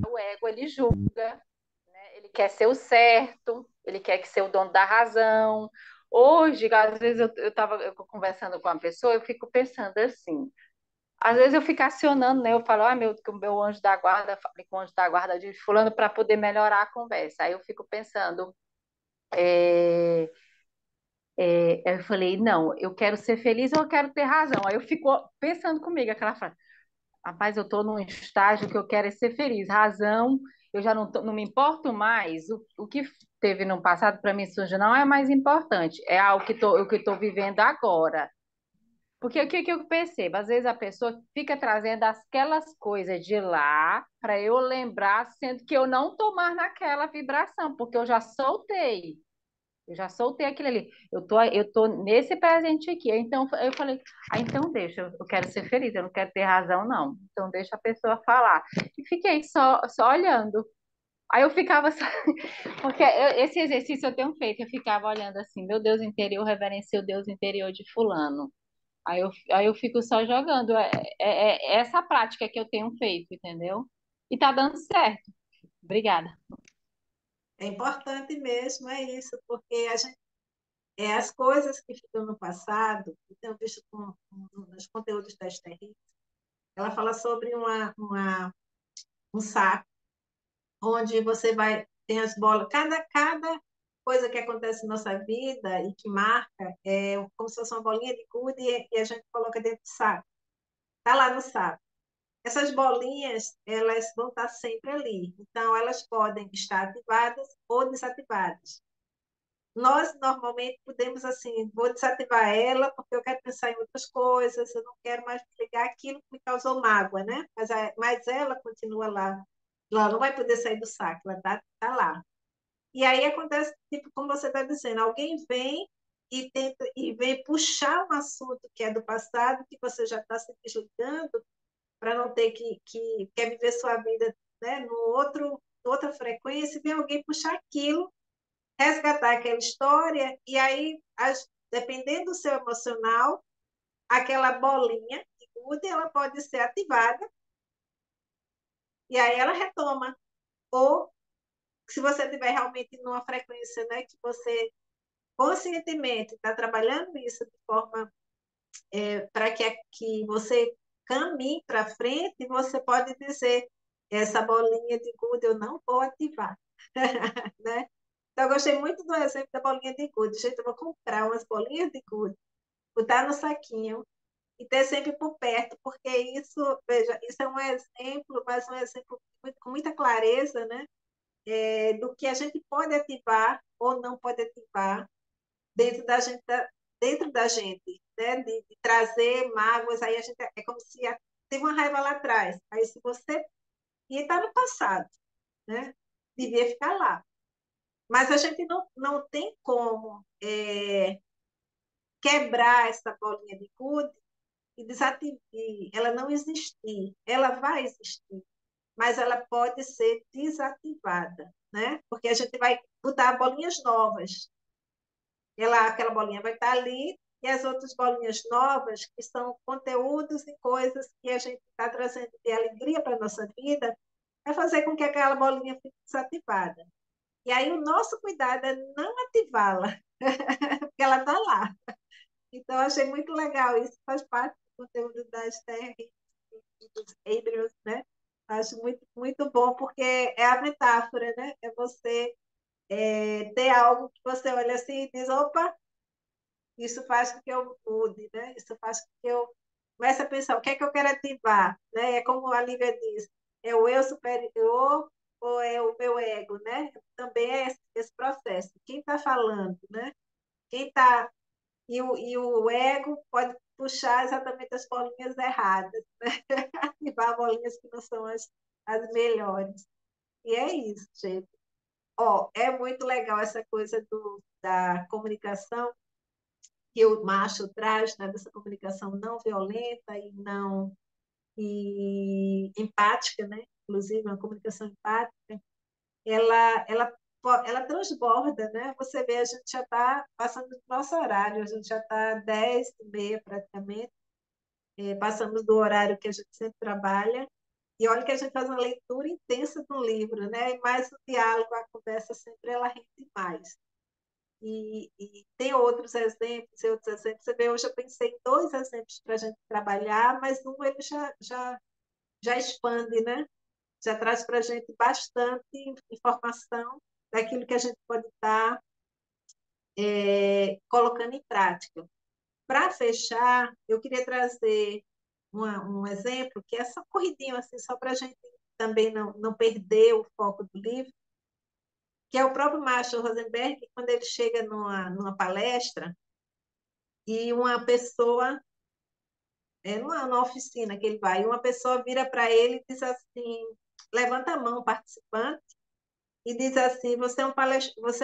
ele julga, né? Ele quer ser o certo, ele quer ser o dono da razão. Hoje, às vezes eu estava conversando com uma pessoa, eu fico pensando assim, às vezes eu fico acionando, né? Eu falo, que o meu anjo da guarda, falei com o anjo da guarda de fulano para poder melhorar a conversa. Aí eu fico pensando, eu falei, não, eu quero ser feliz ou eu quero ter razão. Aí eu fico pensando comigo, aquela frase, rapaz, eu estou num estágio que eu quero é ser feliz. Razão, eu já não me importo mais. O que teve no passado para mim, isso já não é mais importante. É algo que estou vivendo agora. Porque o que, que eu percebo? Às vezes a pessoa fica trazendo aquelas coisas de lá para eu lembrar, sendo que eu não estou mais naquela vibração, porque eu já soltei. Eu já soltei aquilo ali. Eu tô nesse presente aqui. Então eu falei, então deixa, eu quero ser feliz, eu não quero ter razão, não. Então deixa a pessoa falar. E fiquei só olhando. Aí eu ficava só... Porque esse exercício eu tenho feito, eu ficava olhando assim, meu Deus interior reverencia o Deus interior de fulano. Aí eu fico só jogando. É essa prática que eu tenho feito, entendeu? E tá dando certo. Obrigada. É importante mesmo, é isso, porque as coisas que ficam no passado, eu tenho visto nos conteúdos da Esther Hicks, ela fala sobre um saco onde você vai, tem as bolas, cada coisa que acontece na nossa vida e que marca é como se fosse uma bolinha de gude e a gente coloca dentro do saco. Está lá no saco. Essas bolinhas, elas vão estar sempre ali. Então, elas podem estar ativadas ou desativadas. Nós, normalmente, podemos, assim, vou desativar ela porque eu quero pensar em outras coisas, eu não quero mais ligar aquilo que me causou mágoa, né? Mas ela continua lá. Ela não vai poder sair do saco, ela tá lá. E aí acontece, tipo, como você está dizendo, alguém vem e vem puxar um assunto que é do passado, que você já está se julgando, para não ter que quer viver sua vida, né, outra frequência, e vem alguém puxar aquilo, resgatar aquela história, e aí, dependendo do seu emocional, aquela bolinha de gude, ela pode ser ativada, e aí ela retoma. Ou, se você estiver realmente numa frequência, né, que você conscientemente está trabalhando isso de forma para que você caminhe para frente, você pode dizer, essa bolinha de gude eu não vou ativar. Né? Então, eu gostei muito do exemplo da bolinha de gude. Gente, eu vou comprar umas bolinhas de gude, botar no saquinho e ter sempre por perto, porque isso, veja, isso é um exemplo, mas um exemplo com muita clareza, né? Do que a gente pode ativar ou não pode ativar dentro da gente, dentro da gente, né? De trazer mágoas, aí a gente é como se teve uma raiva lá atrás. Aí se você ia estar no passado, né? Devia ficar lá. Mas a gente não tem como quebrar essa bolinha de gude e desativar, ela não existir. Ela vai existir, mas ela pode ser desativada, né? Porque a gente vai botar bolinhas novas. Aquela bolinha vai estar ali e as outras bolinhas novas, que são conteúdos e coisas que a gente está trazendo de alegria para a nossa vida, vai fazer com que aquela bolinha fique desativada. E aí o nosso cuidado é não ativá-la, porque ela está lá. Então, eu achei muito legal, isso faz parte do conteúdo da Esther e dos Abrams, né? Acho muito, muito bom, porque é a metáfora, né? É você ter algo que você olha assim e diz, opa, isso faz com que eu mude, né? Isso faz com que eu comece a pensar o que é que eu quero ativar, né? É como a Lívia diz, é o eu superior ou é o meu ego, né? Também é esse processo. Quem está falando, né? Quem está e o ego pode puxar exatamente as bolinhas erradas, né? Ativar bolinhas que não são as melhores. E é isso, gente. Ó, é muito legal essa coisa da comunicação que o macho traz, né, dessa comunicação não violenta e não empática, né? Inclusive uma comunicação empática, ela transborda, né? Você vê, a gente já está passando do nosso horário, a gente já está 10h30 praticamente, passamos do horário que a gente sempre trabalha, e olha que a gente faz uma leitura intensa do livro, né? E mais o diálogo, a conversa sempre ela rende mais. E tem outros exemplos, e outros exemplos. Você vê, hoje eu pensei em 2 exemplos para a gente trabalhar, mas um ele já expande, né? Já traz para a gente bastante informação daquilo que a gente pode estar colocando em prática. Para fechar, eu queria trazer um exemplo, que é só corridinho, assim, só para a gente também não perder o foco do livro, que é o próprio Marshall Rosenberg, quando ele chega numa palestra e uma pessoa, numa oficina que ele vai, e uma pessoa vira para ele e diz assim, levanta a mão, participante, e diz assim: você é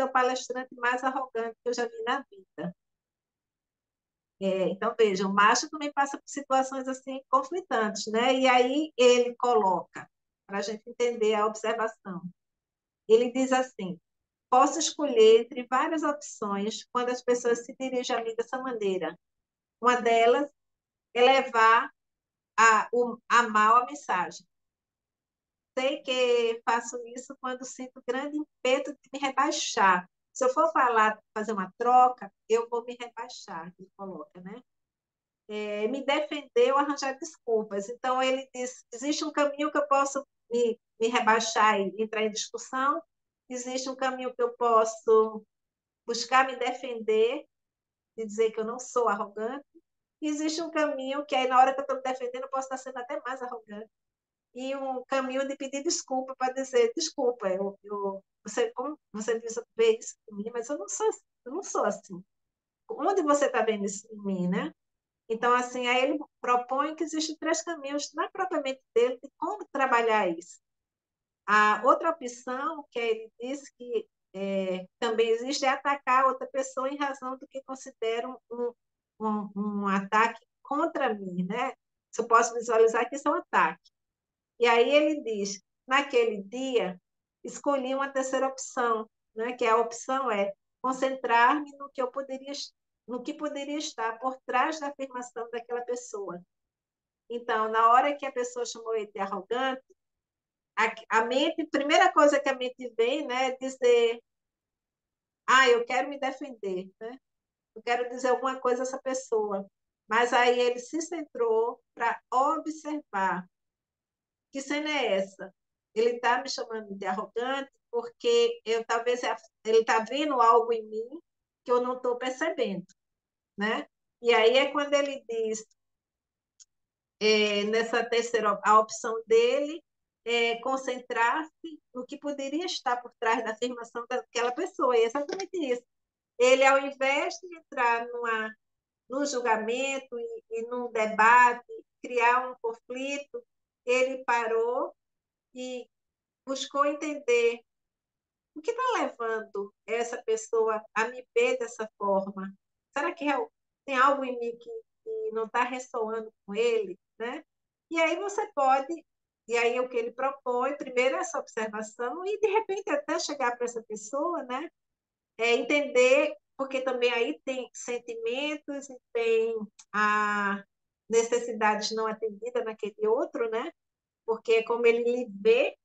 o palestrante mais arrogante que eu já vi na vida. Então, veja, o macho também passa por situações assim conflitantes, né? E aí ele coloca, para a gente entender a observação, ele diz assim: posso escolher entre várias opções quando as pessoas se dirigem a mim dessa maneira. Uma delas é levar a mal a mensagem. Sei que faço isso quando sinto grande impeto de me rebaixar. Se eu for falar, fazer uma troca, eu vou me rebaixar, ele coloca, né? Me defender ou arranjar desculpas. Então, ele diz: existe um caminho que eu posso me rebaixar e entrar em discussão, existe um caminho que eu posso buscar me defender e dizer que eu não sou arrogante, e existe um caminho que aí, na hora que eu estou me defendendo, eu posso estar sendo até mais arrogante. E um caminho de pedir desculpa para dizer: desculpa, como você vê isso em mim, mas eu não sou assim. Onde você está vendo isso em mim, né? Então, assim, aí ele propõe que existem três caminhos, na própria mente dele, de como trabalhar isso. A outra opção, que ele diz que também existe, é atacar outra pessoa em razão do que consideram um ataque contra mim, né? Se eu posso visualizar que isso é um ataque. E aí ele diz: naquele dia, escolhi uma terceira opção, né? Que a opção é concentrar-me no que poderia estar por trás da afirmação daquela pessoa. Então, na hora que a pessoa chamou ele de arrogante, a mente, a primeira coisa que a mente vem, né, é dizer: eu quero me defender, né? Eu quero dizer alguma coisa a essa pessoa. Mas aí ele se centrou para observar. Que cena é essa? Ele está me chamando de arrogante porque talvez ele está vendo algo em mim que eu não estou percebendo, né? E aí é quando ele diz, nessa terceira, a opção dele é concentrar-se no que poderia estar por trás da afirmação daquela pessoa. E é exatamente isso. Ele, ao invés de entrar num julgamento e num debate, criar um conflito, ele parou e buscou entender o que está levando essa pessoa a me ver dessa forma. Será que tem algo em mim que não está ressoando com ele, né? E aí você pode, e aí o que ele propõe, primeiro essa observação e de repente até chegar para essa pessoa, né? Entender, porque também aí tem sentimentos e tem a necessidades não atendidas naquele outro, né? Porque é como ele lhe vê.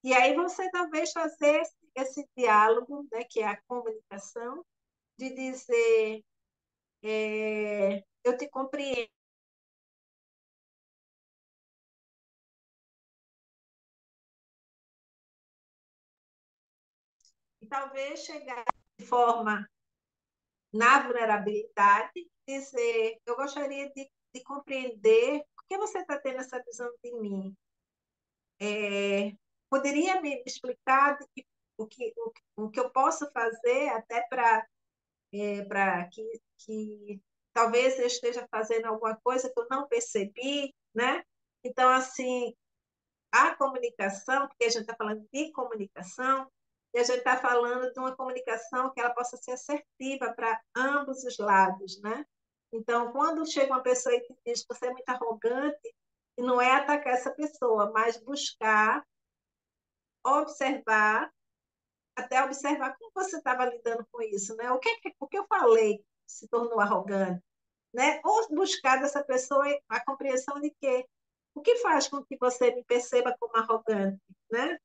E aí você talvez fazer esse diálogo, né, que é a comunicação, de dizer: eu te compreendo. E talvez chegar de forma na vulnerabilidade, dizer: eu gostaria de compreender por que você está tendo essa visão de mim. Poderia me explicar o que eu posso fazer até para que talvez eu esteja fazendo alguma coisa que eu não percebi, né? Então, assim, a comunicação, porque a gente está falando de comunicação, e a gente está falando de uma comunicação que ela possa ser assertiva para ambos os lados, né? Então, quando chega uma pessoa e te diz que você é muito arrogante, e não é atacar essa pessoa, mas buscar observar, até observar como você estava lidando com isso, né? O que eu falei que se tornou arrogante, né? Ou buscar dessa pessoa a compreensão de que o que faz com que você me perceba como arrogante, né?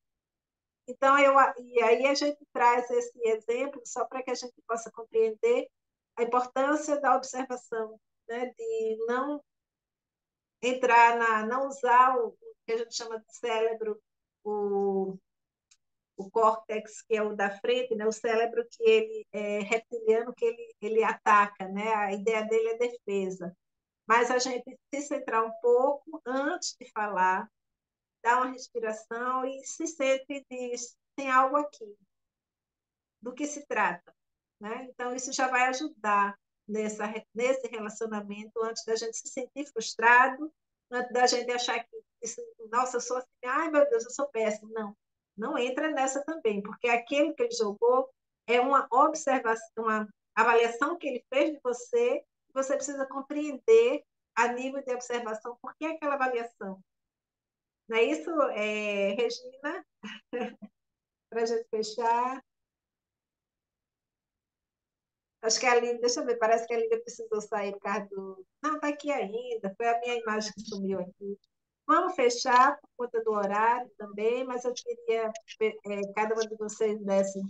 Então, e aí a gente traz esse exemplo só para que a gente possa compreender a importância da observação, né? De não não usar o que a gente chama de cérebro, o, o córtex, que é o da frente, né? O cérebro que ele é reptiliano, que ele ataca, né? A ideia dele é defesa. Mas a gente se centrar um pouco antes de falar, dar uma respiração e se sempre diz: tem algo aqui, do que se trata, né? Então, isso já vai ajudar nesse relacionamento, antes da gente se sentir frustrado, antes da gente achar que, nossa, eu sou assim, ai meu Deus, eu sou péssimo. Não. Não entra nessa também, porque aquele que ele jogou é uma observação, uma avaliação que ele fez de você, você precisa compreender a nível de observação por que aquela avaliação. Não é isso, Regina? Para a gente fechar. Acho que a Lívia, deixa eu ver, parece que a Lívia precisou sair por causa do. Não, está aqui ainda, foi a minha imagem que sumiu aqui. Vamos fechar por conta do horário também, mas eu queria cada uma de vocês desse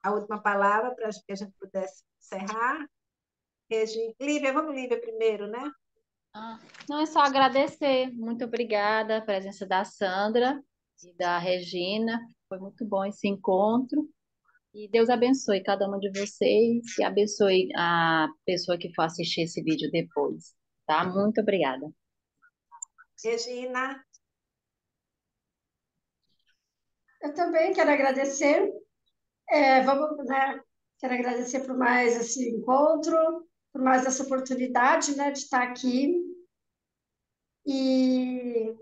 a última palavra para que a gente pudesse encerrar. Lívia, vamos Lívia primeiro, né? Não, é só agradecer. Muito obrigada a presença da Sandra e da Regina. Foi muito bom esse encontro. E Deus abençoe cada uma de vocês e abençoe a pessoa que for assistir esse vídeo depois. Tá? Muito obrigada. Regina. Eu também quero agradecer. Vamos, né? Quero agradecer por mais esse encontro, por mais essa oportunidade, né, de estar aqui e,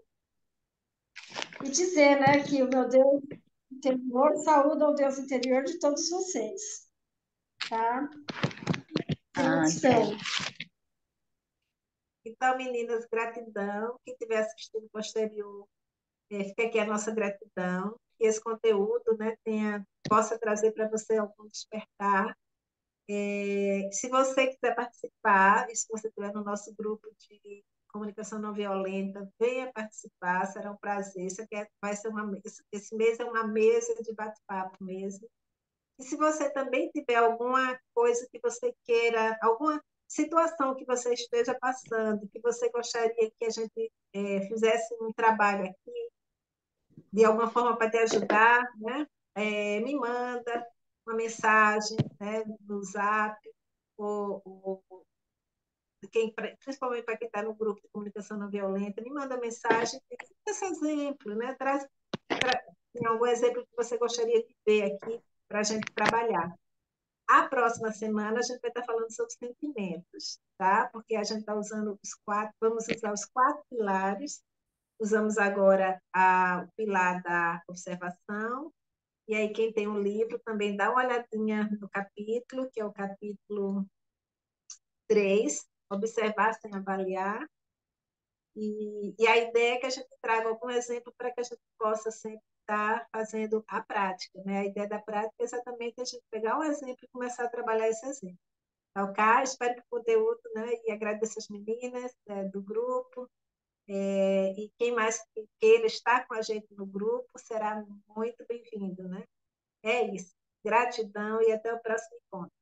e dizer, né, que o meu Deus interior saúda ao Deus interior de todos vocês, tá? Gratidão. Então, meninas, gratidão. Quem estiver assistindo posterior, fica aqui a nossa gratidão. Que esse conteúdo, né, possa trazer para você algum despertar. Se você quiser participar, e se você estiver no nosso grupo de comunicação não violenta, venha participar, será um prazer. Vai ser esse mês é uma mesa de bate-papo mesmo. E se você também tiver alguma coisa que você queira, alguma situação que você esteja passando, que você gostaria que a gente fizesse um trabalho aqui, de alguma forma para te ajudar, né? Me manda uma mensagem, né, no Zap, ou principalmente para quem está no grupo de comunicação não violenta, me manda mensagem, esse exemplo, né? Tem algum exemplo que você gostaria de ver aqui para a gente trabalhar. A próxima semana a gente vai estar falando sobre sentimentos, tá? Porque a gente está usando vamos usar os 4 pilares. Usamos agora o pilar da observação. E aí, quem tem um livro também dá uma olhadinha no capítulo, que é o capítulo 3, observar sem avaliar. E a ideia é que a gente traga algum exemplo para que a gente possa sempre estar fazendo a prática, né? A ideia da prática é exatamente a gente pegar um exemplo e começar a trabalhar esse exemplo. Tá, ok? Espero que o conteúdo, né? E agradeço as meninas do grupo. E quem mais queira estar com a gente no grupo será muito bem-vindo, né? É isso. Gratidão e até o próximo encontro.